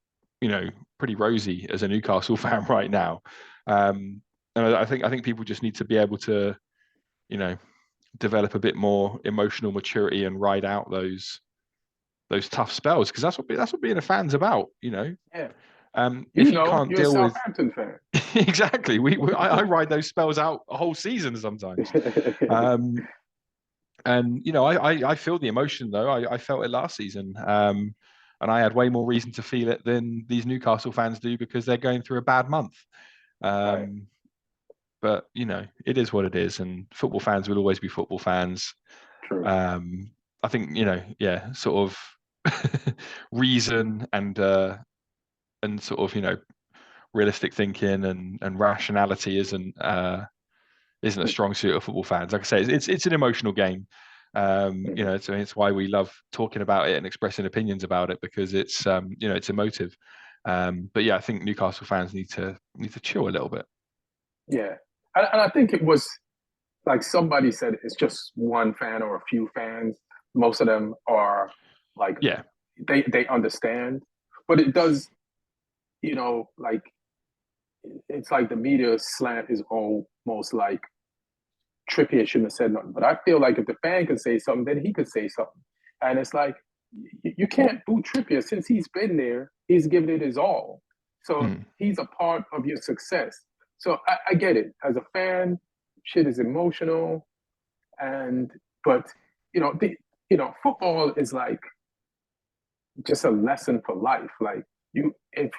rosy as a Newcastle fan right now. And I think people just need to be able to, develop a bit more emotional maturity and ride out those tough spells, because that's what being a fan's about. Yeah. If you can't You're a deal with Southampton fan. exactly, I ride those spells out a whole season sometimes. And I feel the emotion though. I felt it last season, and I had way more reason to feel it than these Newcastle fans do because they're going through a bad month. Right. But it is what it is, and football fans will always be football fans. True. I think yeah, sort of reason and sort of realistic thinking and rationality isn't a strong suit of football fans. Like I say, it's an emotional game. It's why we love talking about it and expressing opinions about it, because it's it's emotive. But yeah, I think Newcastle fans need to chill a little bit. Yeah. And I think it was like somebody said it's just one fan or a few fans. Most of them are like Yeah, they understand. But it does, like it's like the media slant is almost like Trippier shouldn't have said nothing. But I feel like if the fan could say something, then he could say something. And it's like you can't boo Trippier since he's been there. He's given it his all. So he's a part of your success. So I get it. As a fan, shit is emotional, but football is like just a lesson for life. Like if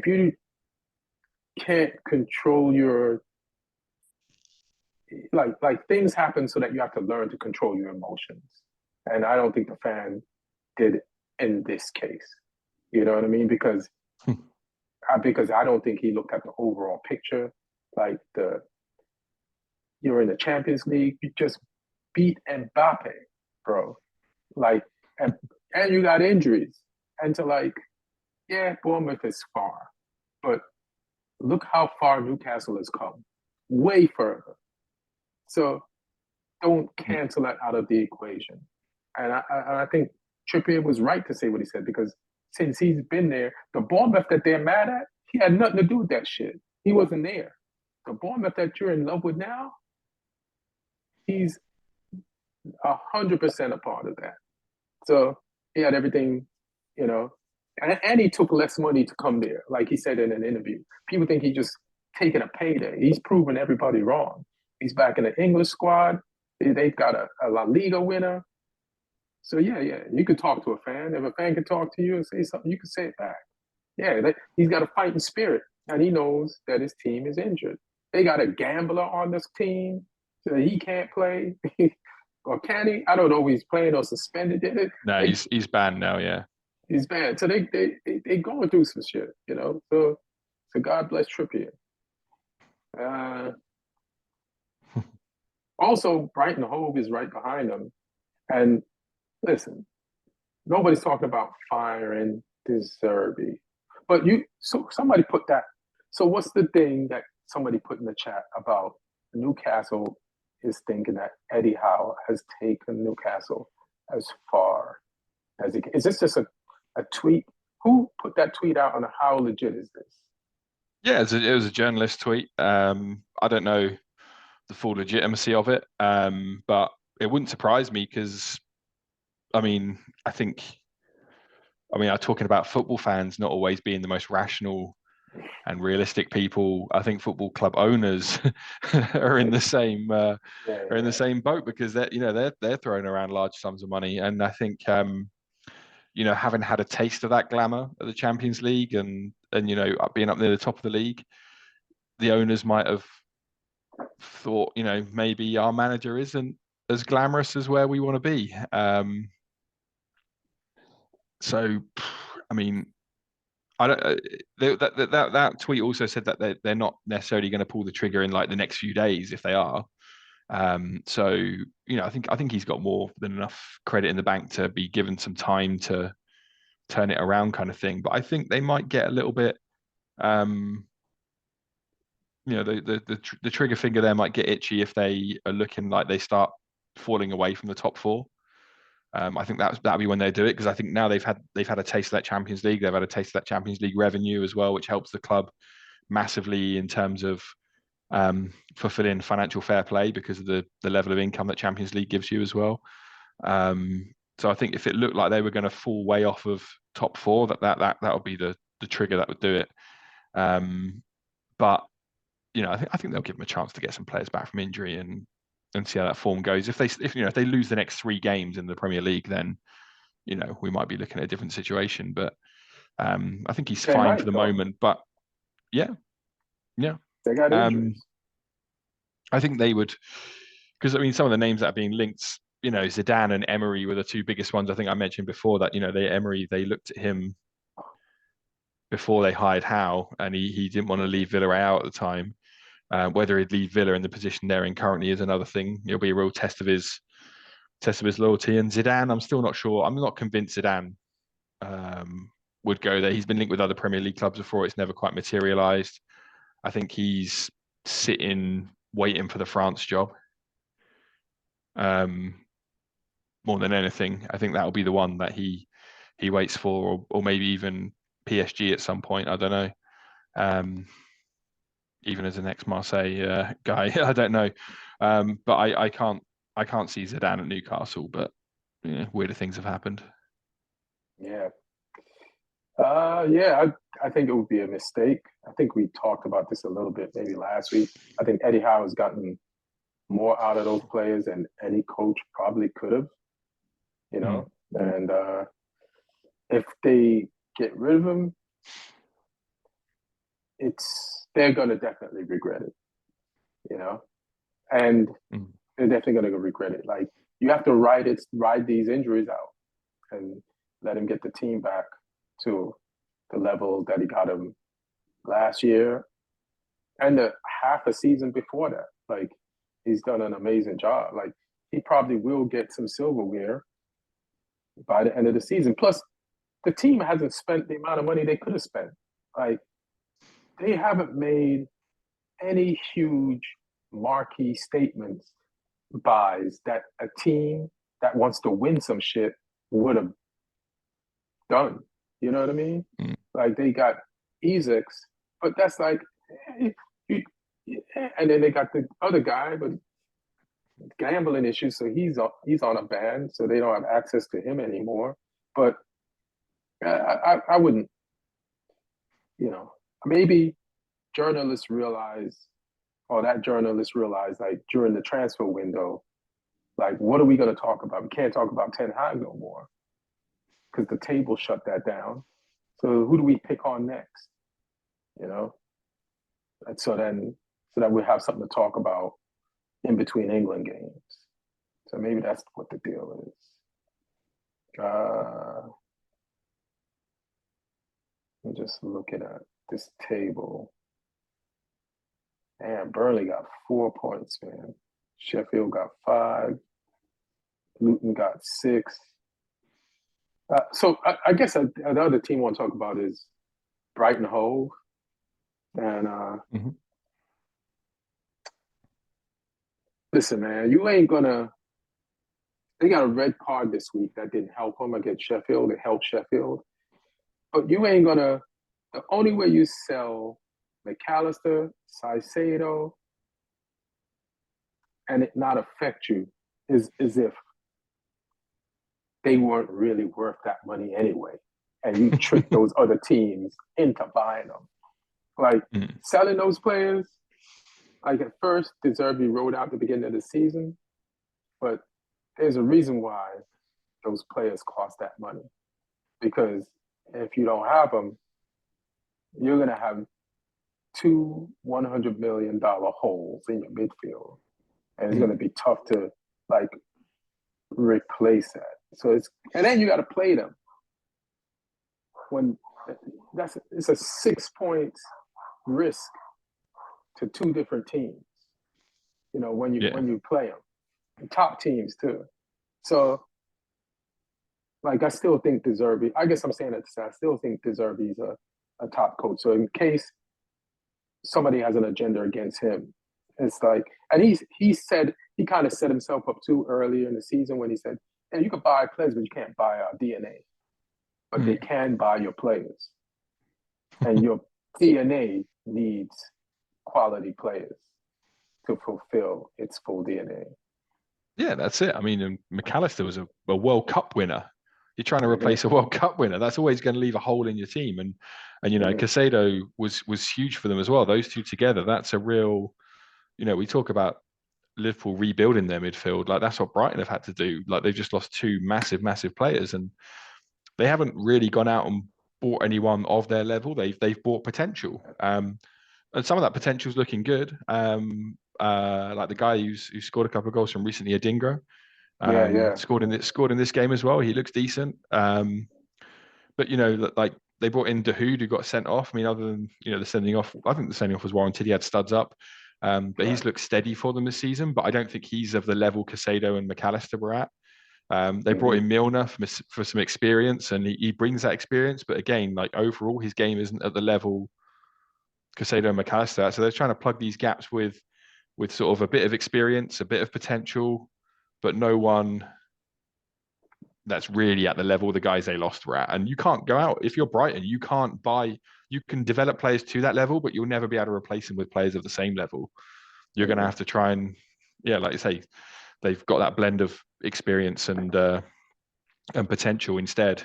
you can't control your like things happen so that you have to learn to control your emotions. And I don't think the fan did in this case. You know what I mean? Because I don't think he looked at the overall picture. Like you're in the Champions League, you just beat Mbappe, bro. Like and you got injuries. And yeah, Bournemouth is far. But look how far Newcastle has come. Way further. So don't cancel that out of the equation. And I think Trippier was right to say what he said, because since he's been there, the Bournemouth that they're mad at, he had nothing to do with that shit. He wasn't there. The Bournemouth that you're in love with now, he's 100% a part of that. So he had everything, and he took less money to come there, like he said in an interview. People think he just taking a payday. He's proven everybody wrong. He's back in the English squad. They've got a La Liga winner. So yeah, you could talk to a fan. If a fan can talk to you and say something, you can say it back. Yeah, he's got a fighting spirit, and he knows that his team is injured. They got a gambler on this team, so he can't play. Or can he? I don't know if he's playing or suspended. no, he's banned now. Yeah, he's banned. So they going through some shit, So God bless Trippier. Also, Brighton Hove is right behind them. And listen, nobody's talking about firing De Zerbi. But somebody put that. So what's the thing that somebody put in the chat about Newcastle is thinking that Eddie Howe has taken Newcastle as far as he can. Is this just a tweet? Who put that tweet out, and how legit is this? Yeah, it was a journalist tweet. I don't know the full legitimacy of it, but it wouldn't surprise me because, I mean, I'm talking about football fans not always being the most rational and realistic people. I think football club owners are in the same boat because they're throwing around large sums of money, and I think having had a taste of that glamour at the Champions League and being up near the top of the league, the owners might have thought maybe our manager isn't as glamorous as where we want to be. So, I mean, I don't. That tweet also said that they're not necessarily going to pull the trigger in like the next few days if they are. So I think he's got more than enough credit in the bank to be given some time to turn it around, kind of thing. But I think they might get a little bit. The trigger finger there might get itchy if they are looking like they start falling away from the top four. I think that'll be when they do it, because I think now they've had a taste of that Champions League. They've had a taste of that Champions League revenue as well, which helps the club massively in terms of fulfilling financial fair play because of the level of income that Champions League gives you as well. So I think if it looked like they were going to fall way off of top four, that would be the trigger that would do it. But I think they'll give them a chance to get some players back from injury and see how that form goes. If they lose the next 3 games in the Premier League, then we might be looking at a different situation. But I think he's fine for the moment. But yeah, they got injuries. I think they would, because some of the names that are being linked, Zidane and Emery were the 2 biggest ones. I think I mentioned before that Emery, they looked at him before they hired Howe, and he didn't want to leave Villarreal at the time. Whether he'd leave Villa in the position they're in currently is another thing. It'll be a real test of his loyalty. And Zidane, I'm still not sure. I'm not convinced Zidane would go there. He's been linked with other Premier League clubs before. It's never quite materialised. I think he's sitting, waiting for the France job. More than anything, I think that'll be the one that he waits for, or maybe even PSG at some point. I don't know. Even as an ex-Marseille guy, I don't know. But I can't see Zidane at Newcastle. But weirder things have happened. Yeah. I think it would be a mistake. I think we talked about this a little bit maybe last week. I think Eddie Howe has gotten more out of those players than any coach probably could have. And if they get rid of him, they're going to definitely regret it, and they're definitely going to regret it. Like, you have to ride these injuries out and let him get the team back to the level that he got him last year and the half a season before that. Like, he's done an amazing job. Like, he probably will get some silverware by the end of the season. Plus, the team hasn't spent the amount of money they could have spent. Like, they haven't made any huge marquee statements buys that a team that wants to win some shit would have done. You know what I mean? Like, they got Isaacs, but that's like, and then they got the other guy, but gambling issues, so he's on a ban, so they don't have access to him anymore. But I wouldn't, maybe journalists realize, like, during the transfer window, like, what are we going to talk about? We can't talk about Ten Hag no more because the table shut that down. So who do we pick on next? And so that we have something to talk about in between England games. So maybe that's what the deal is. I'm just looking at this table. Man, Burnley got 4 points, man. Sheffield got 5. Luton got 6. So I guess the other team I want to talk about is Brighton Hove. And Listen, man, you ain't gonna. They got a red card this week that didn't help them against Sheffield. It helped Sheffield, but you ain't gonna. The only way you sell McAllister, Saicedo, and it not affect you is if they weren't really worth that money anyway, and you trick those other teams into buying them. Like selling those players, like at first, De Zerbi rode out the beginning of the season, but there's a reason why those players cost that money. Because if you don't have them, you're gonna have two $100 million holes in your midfield, and it's gonna be tough to like replace that. So and then you got to play them when it's a 6 point risk to two different teams. You know, when you play them, top teams too. So, like, I still think De Zerbi. I guess I'm saying that to say I still think De Zerbi's a top coach. So, in case somebody has an agenda against him, it's like, and he kind of set himself up too earlier in the season when he said, "And you can buy players, but you can't buy our DNA, but they can buy your players, and your DNA needs quality players to fulfill its full DNA." Yeah, that's it. I mean, McAllister was a World Cup winner. You're trying to replace a World Cup winner. That's always going to leave a hole in your team. And you know, Caicedo was huge for them as well. Those two together, that's a real. You know, we talk about Liverpool rebuilding their midfield. Like that's what Brighton have had to do. Like they've just lost two massive players, and they haven't really gone out and bought anyone of their level. They've bought potential. And some of that potential is looking good. Like the guy who scored a couple of goals from recently, Adingra, scored in this game as well. He looks decent. But you know, like they brought in Dahoud, who got sent off. I mean, other than the sending off, I think the sending off was warranted. He had studs up, but he's looked steady for them this season. But I don't think he's of the level Caicedo and McAllister were at. They brought in Milner for some experience, and he brings that experience. But again, like overall, his game isn't at the level Caicedo and McAllister. So they're trying to plug these gaps with sort of a bit of experience, a bit of potential, but no one that's really at the level the guys they lost were at. And you can't go out if you're Brighton. You can't buy. You can develop players to that level, but you'll never be able to replace them with players of the same level. You're going to have to try and, like you say, they've got that blend of experience and potential instead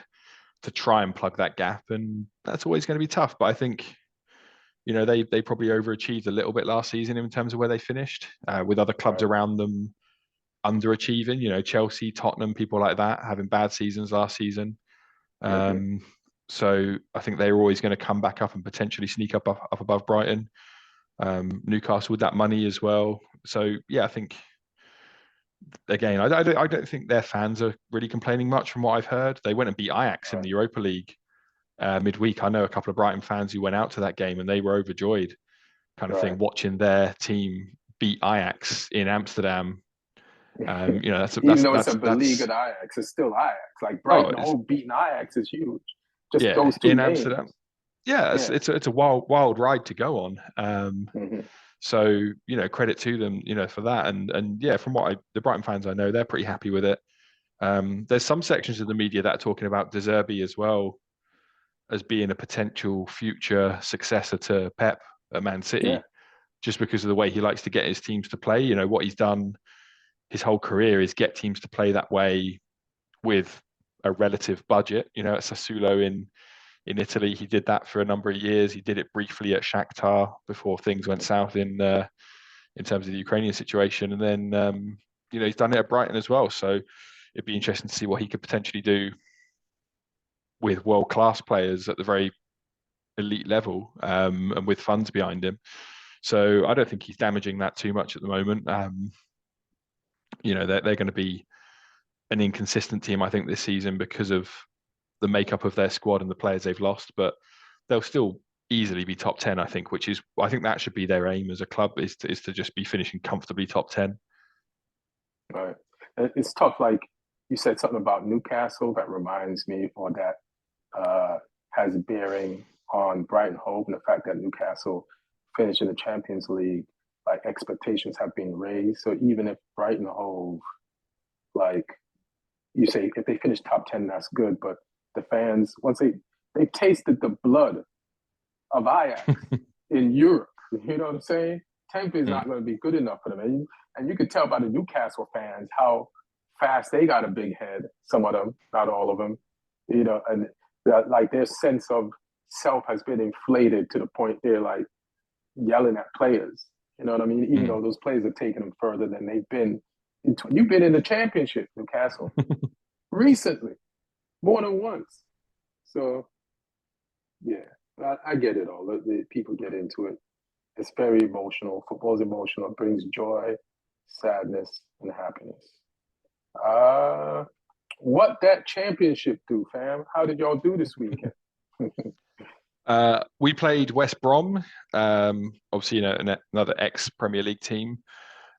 to try and plug that gap, and that's always going to be tough. But I think they probably overachieved a little bit last season in terms of where they finished, with other clubs around them underachieving. Chelsea, Tottenham, people like that having bad seasons last season. So I think they're always going to come back up and potentially sneak up above Brighton. Newcastle with that money as well. So yeah, I think again, I don't think their fans are really complaining much from what I've heard. They went and beat Ajax in the Europa League midweek. I know a couple of Brighton fans who went out to that game and they were overjoyed, kind of thing, watching their team beat Ajax in Amsterdam. That's even though it's a beleaguered Ajax, it's still Ajax. Like Brighton, beating Ajax is huge. Just those two in names. Amsterdam. Yeah, it's a wild ride to go on. So credit to them, for that. And yeah, from what the Brighton fans I know, they're pretty happy with it. There's some sections of the media that are talking about De Zerbi as well as being a potential future successor to Pep at Man City, just because of the way he likes to get his teams to play. What he's done his whole career is get teams to play that way with a relative budget. At Sassuolo in Italy, he did that for a number of years. He did it briefly at Shakhtar before things went south in terms of the Ukrainian situation. And then, he's done it at Brighton as well. So it'd be interesting to see what he could potentially do with world-class players at the very elite level, and with funds behind him. So I don't think he's damaging that too much at the moment. They're going to be an inconsistent team, I think, this season because of the makeup of their squad and the players they've lost, but they'll still easily be top 10, I think, I think that should be their aim as a club, is to just be finishing comfortably top 10. Right. It's tough. Like you said something about Newcastle that reminds me, or that has bearing on Brighton Hove, and the fact that Newcastle finished in the Champions League. like expectations have been raised. So even if Brighton Hove, like you say, if they finish top 10, that's good. But the fans, once they tasted the blood of Ajax in Europe, you know what I'm saying? Tempe is not going to be good enough for them. And you could tell by the Newcastle fans how fast they got a big head, some of them, not all of them, you know, and like their sense of self has been inflated to the point they're like yelling at players. You know what I mean? Even though those players are taking them further than they've been. You've been in the championship, Newcastle, recently, more than once. So, yeah, I get it all. The people get into it. It's very emotional. Football's emotional. It brings joy, sadness, and happiness. What that championship do, fam? How did y'all do this weekend? We played West Brom, obviously, you know, another ex-Premier League team,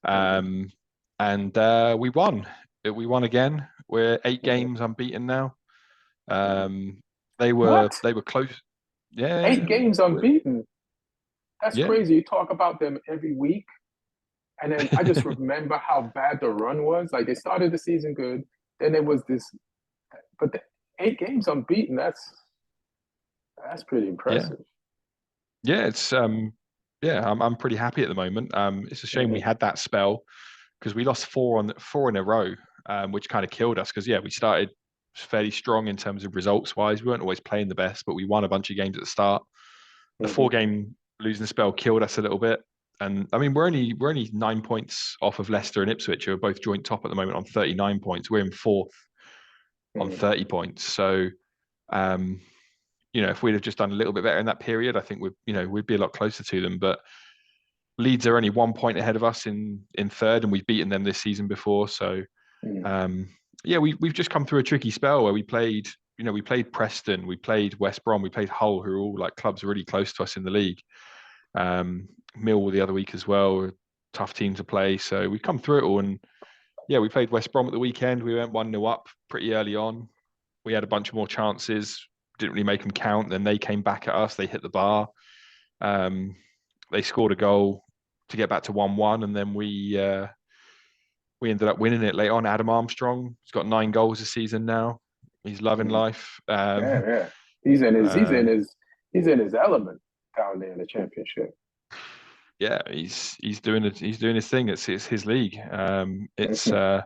and we won. We won again. We're 8 games unbeaten now. They were close. Yeah, 8 games unbeaten. That's yeah. crazy. You talk about them every week, and then I just remember how bad the run was. Like they started the season good, then there was this, but 8 games unbeaten. That's pretty impressive. Yeah, it's I'm pretty happy at the moment. It's a shame we had that spell because we lost 4 in a row, which kind of killed us. Because we started fairly strong in terms of results wise. We weren't always playing the best, but we won a bunch of games at the start. The 4-game losing spell killed us a little bit. And I mean, we're only 9 points off of Leicester and Ipswich, who are both joint top at the moment on 39 points. We're in 4th on 30 points. So, if we'd have just done a little bit better in that period, I think we'd be a lot closer to them. But Leeds are only 1 point ahead of us in 3rd, and we've beaten them this season before. So, we've just come through a tricky spell where we played Preston, we played West Brom, we played Hull, who are all like clubs really close to us in the league. Millwall the other week as well, tough team to play. So we've come through it all, and we played West Brom at the weekend. We went 1-0 up pretty early on. We had a bunch of more chances, didn't really make them count. Then they came back at us. They hit the bar. They scored a goal to get back to 1-1, and then we ended up winning it late on. Adam Armstrong, he's got 9 goals this season now. He's loving life. He's in his element down there in the championship. Yeah, he's doing his thing. It's his league. He's the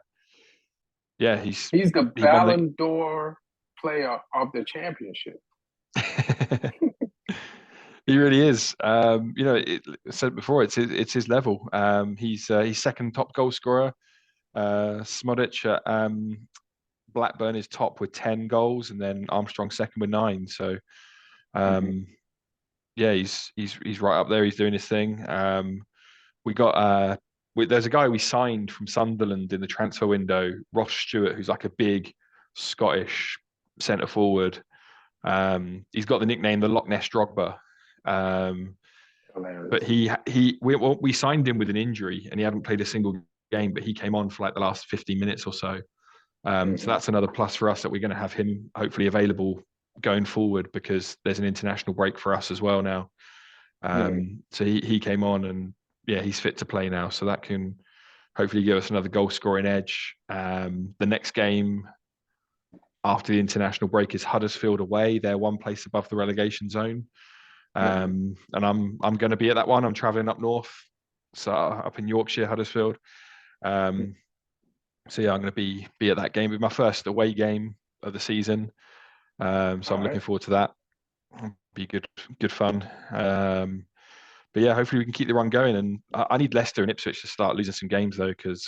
Ballon d'Or player of the championship. He really is. I said before, it's his level. He's 2nd top goal scorer. Smodic at Blackburn is top with 10 goals, and then Armstrong 2nd with 9. So, he's right up there. He's doing his thing. We got there's a guy we signed from Sunderland in the transfer window, Ross Stewart, who's like a big Scottish centre forward. He's got the nickname the Loch Ness Drogba. But we signed him with an injury, and he hadn't played a single game, but he came on for like the last 15 minutes or so. So that's another plus for us, that we're going to have him hopefully available going forward, because there's an international break for us as well now. So he came on, and he's fit to play now. So that can hopefully give us another goal scoring edge. The next game after the international break is Huddersfield away. They're 1 place above the relegation zone. And I'm going to be at that one. I'm traveling up north, so up in Yorkshire, Huddersfield. I'm going to be at that game. It'll be my first away game of the season. So I'm looking forward to that. It'll be good fun. But hopefully we can keep the run going. And I need Leicester and Ipswich to start losing some games though, because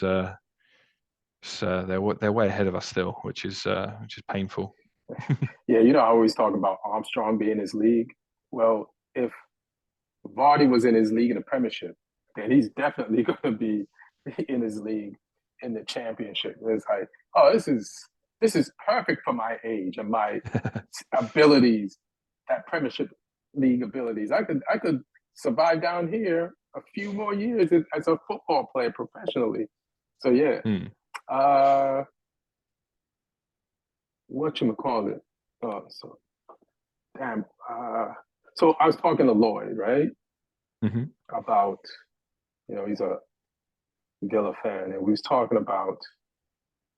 they're way ahead of us still, which is painful. I always talk about Armstrong being in his league. Well, if Vardy was in his league in the Premiership, then he's definitely going to be in his league in the Championship. It's like, this is perfect for my age and my abilities, that Premiership League abilities. I could survive down here a few more years as a football player professionally. So whatchamacallit? So I was talking to Lloyd, right? About He's a Villa fan, and we was talking about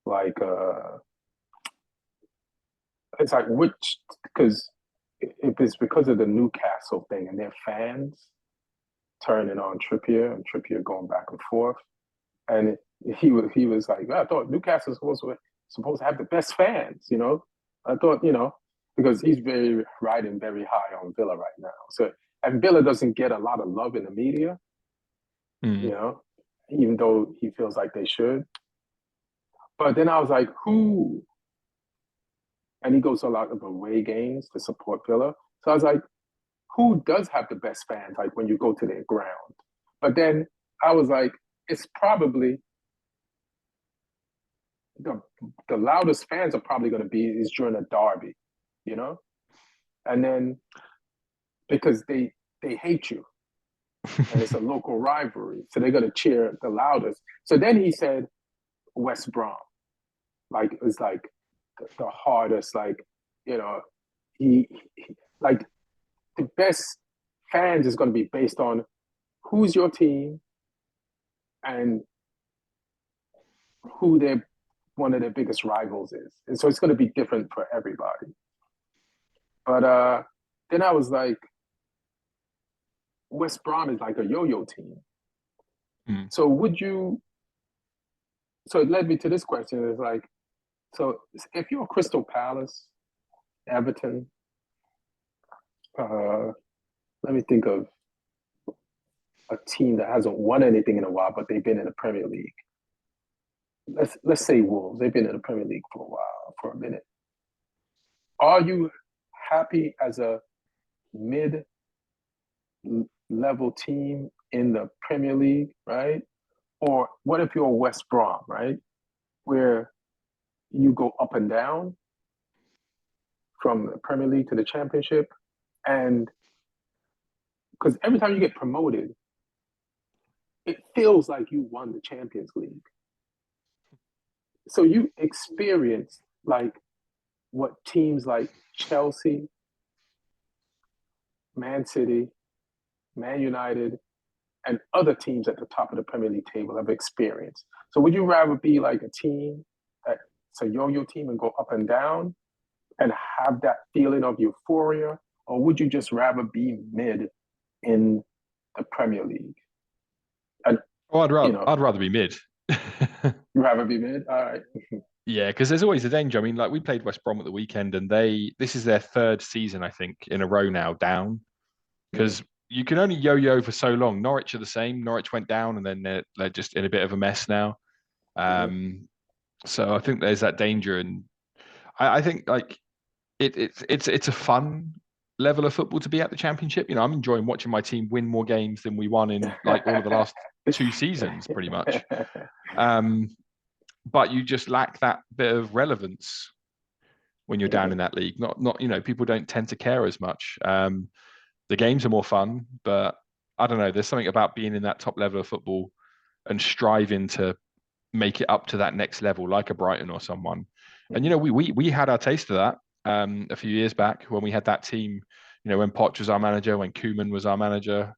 like it's like which because if it's because of the Newcastle thing and their fans turning on Trippier and Trippier going back and forth, and he was like, I thought Newcastle was supposed to have the best fans, I thought, because he's riding very high on Villa right now. So and Villa doesn't get a lot of love in the media, even though he feels like they should. But then I was like, who? And he goes to a lot of away games to support Villa. So I was like, who does have the best fans, like when you go to their ground? But then I was like, it's probably the loudest fans are probably going to be is during a derby, and then because they hate you and it's a local rivalry, so they're going to cheer the loudest. So then he said West Brom, like it's like the hardest, like he like the best fans is going to be based on who's your team and who one of their biggest rivals is. And so it's going to be different for everybody. But then I was like, West Brom is like a yo-yo team. So so it led me to this question. It's like, so if you're Crystal Palace, Everton, let me think of a team that hasn't won anything in a while, but they've been in the Premier League. Let's say Wolves. They've been in the Premier League for a while, for a minute. Are you happy as a mid-level team in the Premier League, right? Or what if you're West Brom, right? Where you go up and down from the Premier League to the Championship. And because every time you get promoted, it feels like you won the Champions League. So you experience like what teams like Chelsea, Man City, Man United, and other teams at the top of the Premier League table have experienced. So would you rather be like a team that's a yo-yo team and go up and down and have that feeling of euphoria, or would you just rather be mid in the Premier League? And I'd rather be mid. You rather be mid? All right. Yeah, because there's always a danger. I mean, like we played West Brom at the weekend, and this is their third season, I think, in a row now down. Because you can only yo-yo for so long. Norwich are the same. Norwich went down, and then they're just in a bit of a mess now. So I think there's that danger, and I think like it's a fun level of football to be at the Championship. I'm enjoying watching my team win more games than we won in like all of the last 2 seasons, pretty much. But you just lack that bit of relevance when you're down in that league. Not people don't tend to care as much. The games are more fun, but I don't know. There's something about being in that top level of football and striving to make it up to that next level, like a Brighton or someone. And we had our taste of that a few years back when we had that team. When Poch was our manager, when Koeman was our manager.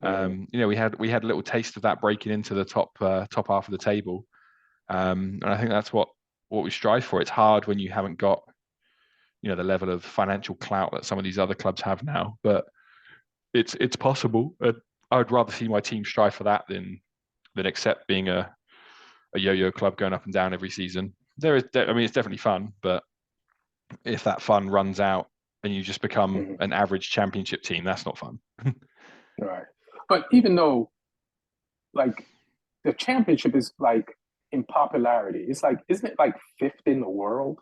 We had a little taste of that breaking into the top half of the table. And I think that's what we strive for. It's hard when you haven't got, the level of financial clout that some of these other clubs have now, but it's possible. I would rather see my team strive for that than accept being a yo-yo club going up and down every season. It's definitely fun, but if that fun runs out and you just become an average Championship team, that's not fun. Right. But even though, like, the Championship is like in popularity, it's like, isn't it like fifth in the world,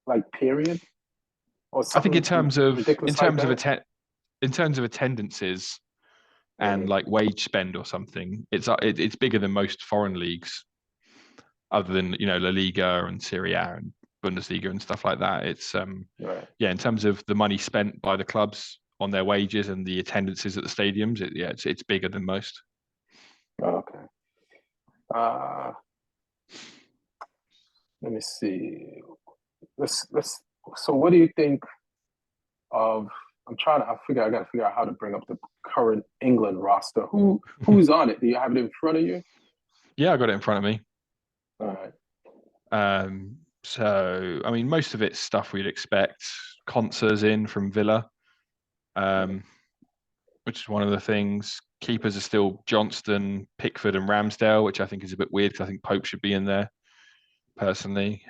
like period, or something? I think in terms of attendances and like wage spend or something, it's bigger than most foreign leagues, other than La Liga and Serie A and Bundesliga and stuff like that. It's in terms of the money spent by the clubs on their wages and the attendances at the stadiums, it's bigger than most. Okay. Let me see. So what do you think of I gotta figure out how to bring up the current England roster. Who's on it? Do you have it in front of you? Yeah, I got it in front of me. All right. So I mean, most of it's stuff we'd expect. Conser's in from Villa, um, which is one of the things. Keepers are still Johnston, Pickford, and Ramsdale, which I think is a bit weird because I think Pope should be in there personally.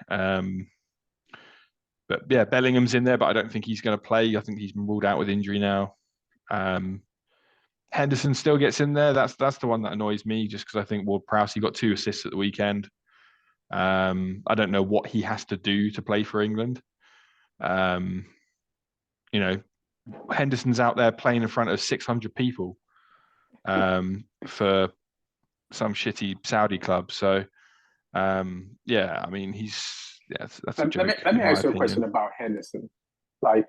But yeah, Bellingham's in there, but I don't think he's going to play. I think he's been ruled out with injury now. Um, Henderson still gets in there. That's the one that annoys me, just because I think Ward-Prowse, he got 2 assists at the weekend. I don't know what he has to do to play for England. Um, you know, Henderson's out there playing in front of 600 people for some shitty Saudi club. So yeah, I mean, that's a joke Let me in my ask you a question opinion. about Henderson. Like,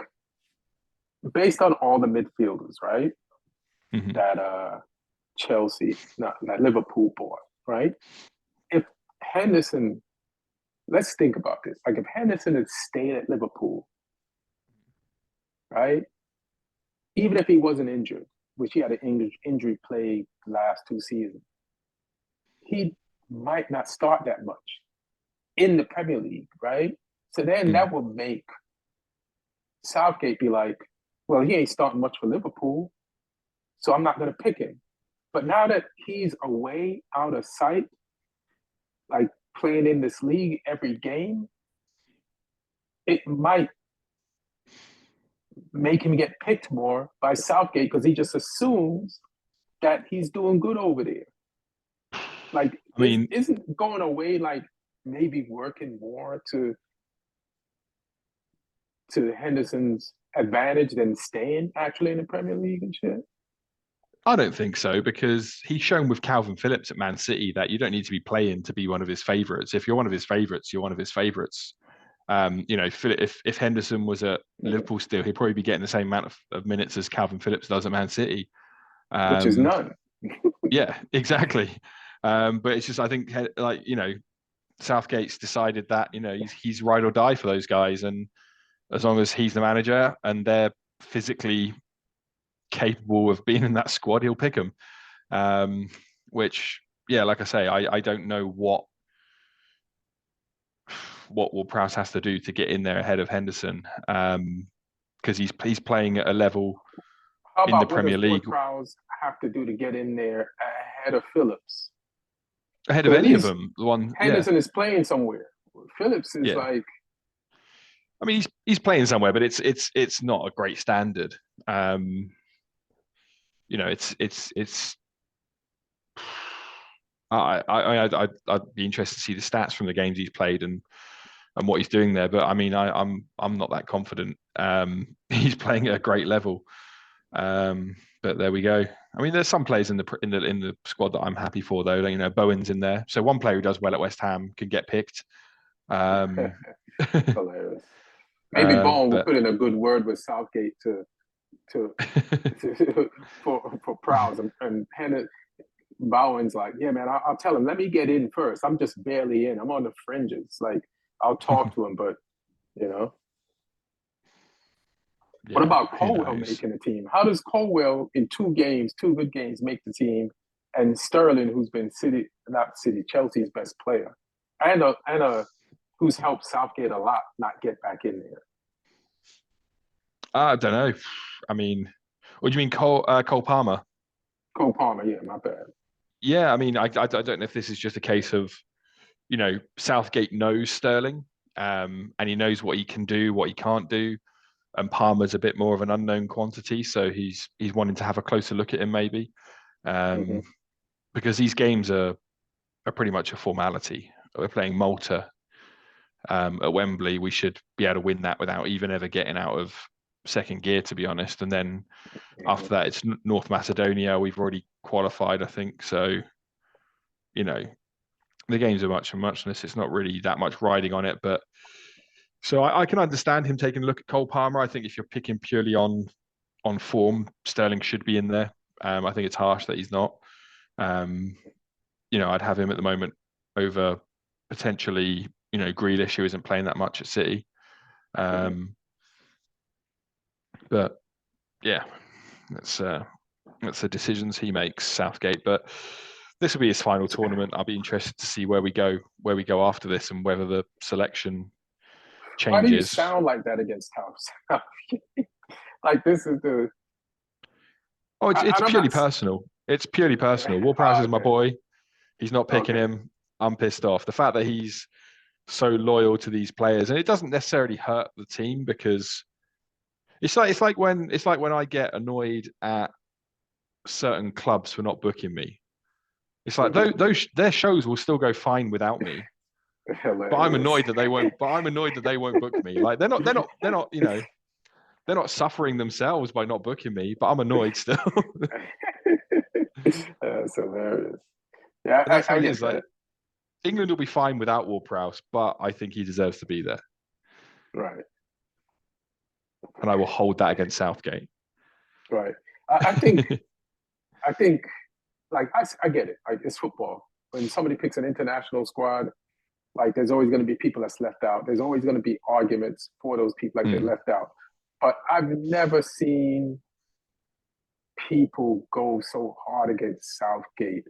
based on all the midfielders, right? Mhm. That Chelsea, not that Liverpool bought, right? If Henderson, let's think about this. Like, if Henderson had stayed at Liverpool, right? Even if he wasn't injured, which he had an injury plague last 2 seasons, he might not start that much in the Premier League, right? So then Mm. that would make Southgate be like, well, he ain't starting much for Liverpool, so I'm not going to pick him. But now that he's away, out of sight, like playing in this league every game, it might make him get picked more by Southgate because he just assumes that he's doing good over there. Like, I mean, isn't going away like maybe working more to Henderson's advantage than staying actually in the Premier League and shit? I don't think so because he's shown with Calvin Phillips at Man City that you don't need to be playing to be one of his favourites. If you're one of his favourites, you're one of his favourites. If Henderson was at Liverpool still, he'd probably be getting the same amount of minutes as Calvin Phillips does at Man City. Which is Um, none. yeah, exactly. But it's just I think Southgate's decided that he's ride or die for those guys, and as long as he's the manager and they're physically capable of being in that squad, he'll pick them. Which, yeah, like I say, I don't know what Will Prowse has to do to get in there ahead of Henderson, because he's playing at a level How in the about what Premier does League Ward-Prowse have to do to get in there ahead of Phillips? ahead of Because at any of least them. The one, yeah, Henderson is playing somewhere. Phillips is yeah. like, I mean, he's playing somewhere, but it's not a great standard. Um, it's. I'd be interested to see the stats from the games he's played and what he's doing there. But I mean, I'm not that confident. He's playing at a great level. But there we go. I mean, there's some players in the squad that I'm happy for though. Like, Bowen's in there, so one player who does well at West Ham can get picked. Um, hilarious. Maybe Bowen will but put in a good word with Southgate to for Prowse and Bowen's like, yeah, man, I'll tell him, let me get in first. I'm just barely in. I'm on the fringes. Like, I'll talk to him, but you know. What yeah, about who Colwell knows? making the team? How does Colwell in 2 games, 2 good games, make the team? And Sterling, who's been Chelsea's best player, and who's helped Southgate a lot, not get back in there. I don't know. I mean, what do you mean, Cole Palmer? Cole Palmer, yeah, my bad. Yeah, I mean, I don't know if this is just a case of Southgate knows Sterling, and he knows what he can do, what he can't do, and Palmer's a bit more of an unknown quantity, so he's wanting to have a closer look at him maybe, Mm-hmm. um, because these games are pretty much a formality. We're playing Malta at Wembley. We should be able to win that without even ever getting out of second gear, to be honest. And then Mm-hmm. after that, it's North Macedonia. We've already qualified, I think. So, you know, the games are much and muchness. It's not really that much riding on it. But so I can understand him taking a look at Cole Palmer. I think if you're picking purely on form, Sterling should be in there. I think it's harsh that he's not. Um, I'd have him at the moment over potentially, Grealish, who isn't playing that much at City. Mm-hmm. Um, but yeah, that's the decisions he makes, Southgate. But this will be his final tournament. I'll be interested to see where we go after this, and whether the selection Why do you changes. sound like that against South? Like this is the. Oh, it's And I'm purely not. personal. It's purely personal. Ward-Prowse Oh, is my okay. boy. He's not picking Okay. him. I'm pissed off. The fact that he's so loyal to these players, and it doesn't necessarily hurt the team, because it's like when I get annoyed at certain clubs for not booking me. It's like those their shows will still go fine without me, but I'm Hilarious. annoyed that they won't. But I'm annoyed that they won't book me. Like they're not. They're not suffering themselves by not booking me, but I'm annoyed still. That's hilarious. Yeah, And that's how I it get is. Like that. England will be fine without Ward-Prowse, but I think he deserves to be there, Right. and I will hold that against Southgate. Right. I think. I think. Like I get it. Like it's football. When somebody picks an international squad, like there's always going to be people that's left out. There's always going to be arguments for those people like they're Mm. left out. But I've never seen people go so hard against Southgate.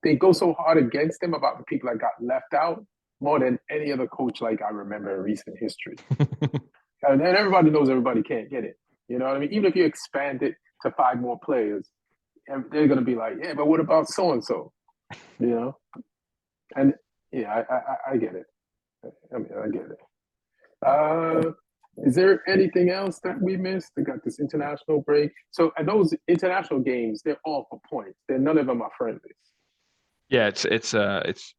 They go so hard against him about the people that got left out more than any other coach like I remember in recent history. And everybody knows everybody can't get it. You know what I mean? Even if you expand it to 5 more players, they're going to be like, yeah, but what about so and so? You know? And yeah, I get it. I mean, I get it. Is there anything else that we missed? We got this international break. So at those international games, they're all for points. None of them are friendlies. Yeah, it's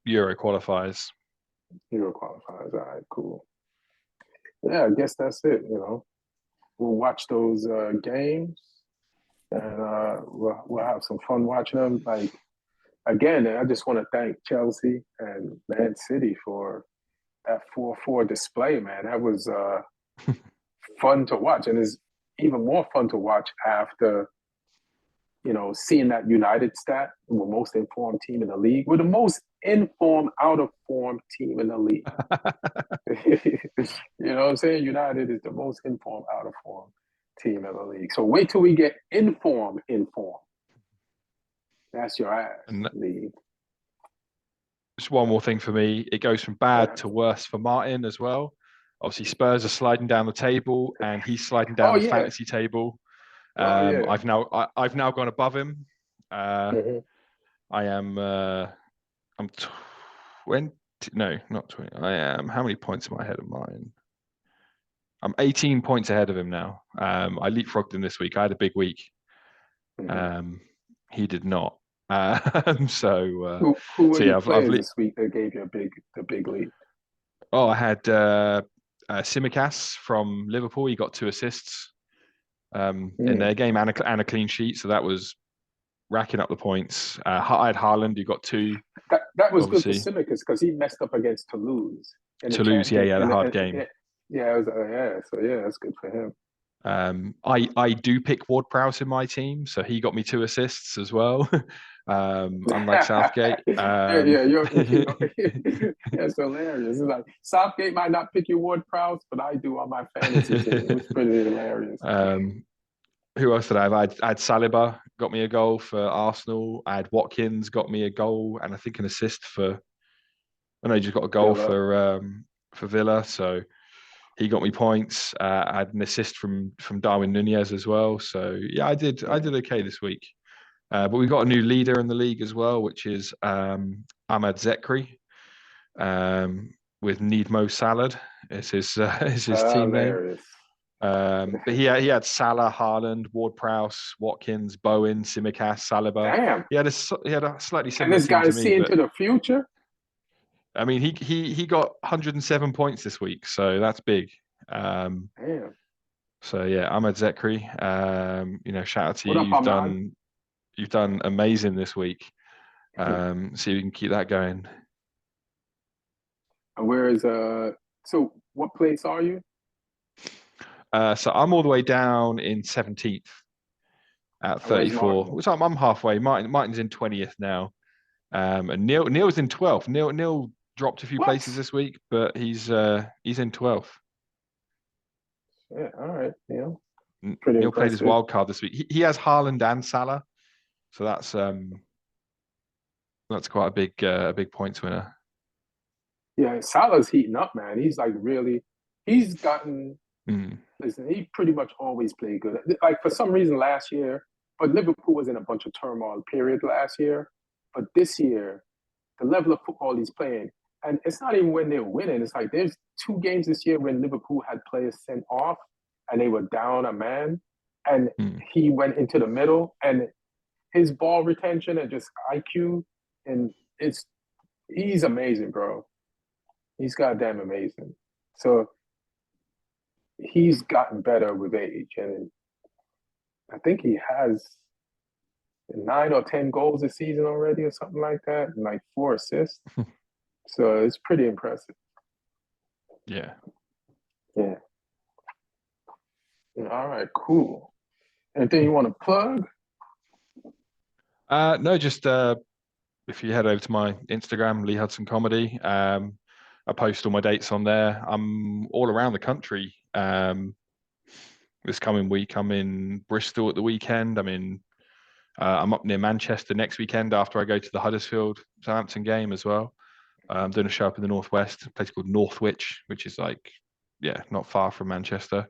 Euro qualifiers. Euro qualifiers. All right, cool. Yeah, I guess that's it. We'll watch those games, and we'll have some fun watching them. Like again, I just want to thank Chelsea and Man City for that 4-4 display, man. That was fun to watch, and it's even more fun to watch after seeing that United stat. We're most informed team in the league. We're the most informed, out of form team in the league. You know what I'm saying? United is the most informed, out of form team in the league. So wait till we get informed. That's your ass, And league. just one more thing for me. It goes from bad to worse for Martin as well. Obviously, Spurs are sliding down the table, and he's sliding down Oh the yeah. fantasy table. Oh yeah. I've now gone above him. Mm-hmm. I am. I'm 20. No, not 20. I am. How many points am I ahead of mine? I'm 18 points ahead of him now. I leapfrogged him this week. I had a big week. Mm-hmm. He did not. So Who were your yeah, players this week that gave you the big lead? Oh, I had Tsimikas from Liverpool. He got 2 assists in their game, and a clean sheet. So that was racking up the points. I had Haaland, who got 2. That was good for Obviously, Simicas because he messed up against Toulouse in the Toulouse, champion. yeah, the hard game. Yeah, it was, yeah. So yeah, that's good for him. I do pick Ward-Prowse in my team, so he got me 2 assists as well. Unlike Southgate. That's hilarious. It's like Southgate might not pick your Ward-Prowse, but I do on my fantasy team. It's pretty hilarious. Who else did I have? I had Saliba, got me a goal for Arsenal. I had Watkins, got me a goal, and I think an assist for. I know he just got a goal Villa. For Villa, so he got me points. I had an assist from Darwin Nunez as well. So yeah, I did okay this week. But we've got a new leader in the league as well, which is Ahmad Zekri, with Needmo Salad. It's his team name. But he had Salah, Haaland, Ward-Prowse, Watkins, Bowen, Tsimikas, Saliba. Damn. He had a slightly And similar this team to guy's me, seeing but to the future. I mean, he got 107 points this week, so that's big. Damn. So yeah, Ahmed Zekri, shout out to What you. up, Ahmad? You've done amazing this week. See if you can keep that going. Where is so what place are you? So I'm all the way down in 17th at Where's 34. Martin? Which I'm halfway. Martin's in 20th now. And Neil's in 12th. Neil dropped a few What? places this week, but he's in 12th. Yeah, all right, Neil. Pretty Neil played his impressive. wild card this week. He has Haaland and Salah, so that's quite a big points winner. Yeah, Salah's heating up, man. He's like really, he's gotten. Mm. Listen, he pretty much always played good. Like for some reason last year, but Liverpool was in a bunch of turmoil period last year. But this year, the level of football he's playing, and it's not even when they're winning. It's like there's 2 games this year when Liverpool had players sent off and they were down a man, and Mm. he went into the middle and his ball retention and just IQ, and he's amazing, bro. He's goddamn amazing. So he's gotten better with age, and I think he has 9 or 10 goals this season already, or something like that, and like 4 assists. So it's pretty impressive. Yeah. Yeah. All right, cool. Anything you want to plug? No, just if you head over to my Instagram, Lee Hudson Comedy, I post all my dates on there. I'm all around the country. This coming week, I'm in Bristol at the weekend. I'm up near Manchester next weekend after I go to the Huddersfield Southampton game as well. I'm doing a show up in the northwest, a place called Northwich, which is like, yeah, not far from Manchester.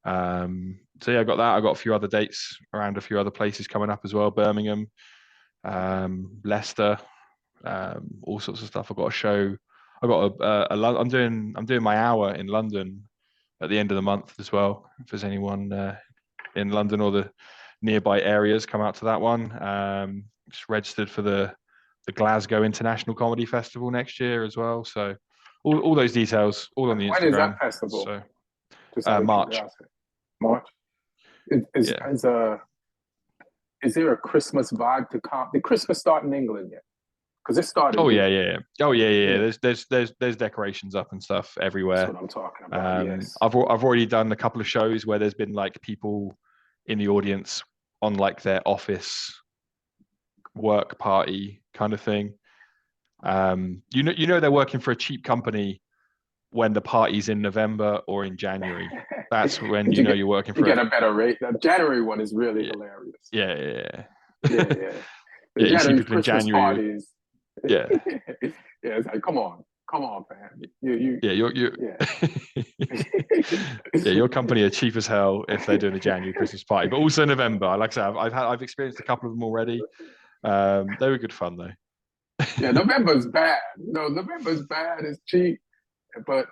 So yeah, I got that. I got a few other dates around a few other places coming up as well. Birmingham, Leicester, all sorts of stuff. I've got a show. I'm doing my hour in London at the end of the month as well. If there's anyone in London or the nearby areas, come out to that one. Just registered for the Glasgow International Comedy Festival next year as well. So all those details all on the When is Instagram. that festival? So Just out of March. curiosity. March. Yeah. Is there a Christmas vibe to comp? Did Christmas start in England yet? Because it started. Oh yeah, here. yeah. Oh yeah. There's decorations up and stuff That's everywhere. what I'm talking about. Yes. I've already done a couple of shows where there's been like people in the audience on like their office work party kind of thing. You know they're working for a cheap company when the party's in November or in January. That's when you know you're working for. You get a better rate. The January one is really hilarious. Yeah. Yeah. Yeah, you see January people in Christmas January. parties. Yeah. Yeah, it's like, come on, fam. You're yeah, your company are cheap as hell if they're doing a January Christmas party, but also November. Like I said, I've experienced a couple of them already. They were good fun though. Yeah, November's bad. November's bad. It's cheap, but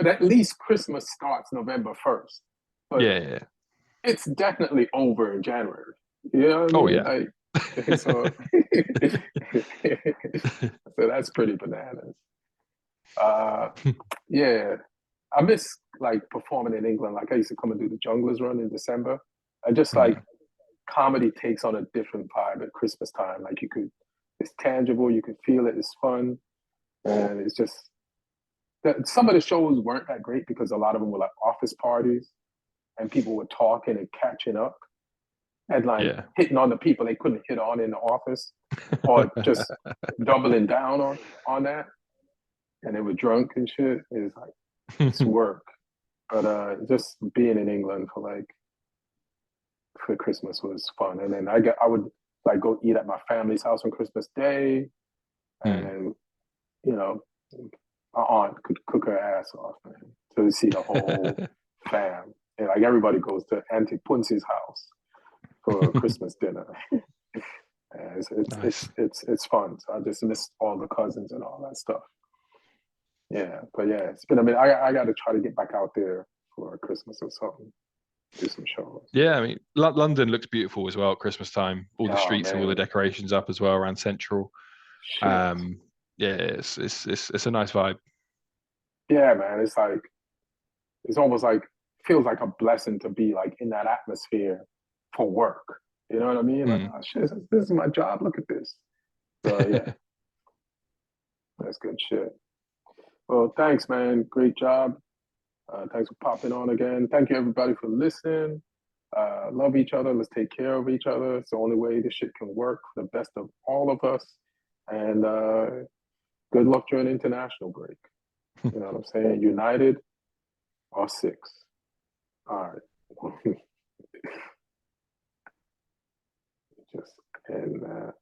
at least Christmas starts November 1st. But Yeah. it's definitely over in January. You know what I mean? Oh yeah. Like, so that's pretty bananas. Yeah, I miss like performing in England. Like I used to come and do the Junglers run in December. I just like comedy takes on a different vibe at Christmas time. Like it's tangible, you can feel it, it's fun, and it's just that some of the shows weren't that great because a lot of them were like office parties, and people were talking and catching up and like hitting on the people they couldn't hit on in the office, or just doubling down on that, and they were drunk and shit. It's like it's work, but just being in England for Christmas was fun. And then I would like go eat at my family's house on Christmas Day, and my aunt could cook her ass off, man, to see the whole fam. And like everybody goes to Auntie Punzi's house for Christmas dinner. It's fun. So I just miss all the cousins and all that stuff. Yeah, but yeah, it's been a minute. I got to try to get back out there for Christmas or something. Do some shows. Yeah, I mean, London looks beautiful as well at Christmas time. All the streets have all the decorations up as well around Central. Yeah, it's a nice vibe. Yeah, man, it's almost like feels like a blessing to be like in that atmosphere for work. You know what I mean? Like, oh shit, this is my job. Look at this. So yeah, that's good shit. Well, thanks, man. Great job. Thanks for popping on again. Thank you, everybody, for listening. Love each other. Let's take care of each other. It's the only way this shit can work for the best of all of us. And good luck during international break. You know what I'm saying? United or six. All right. Just end that.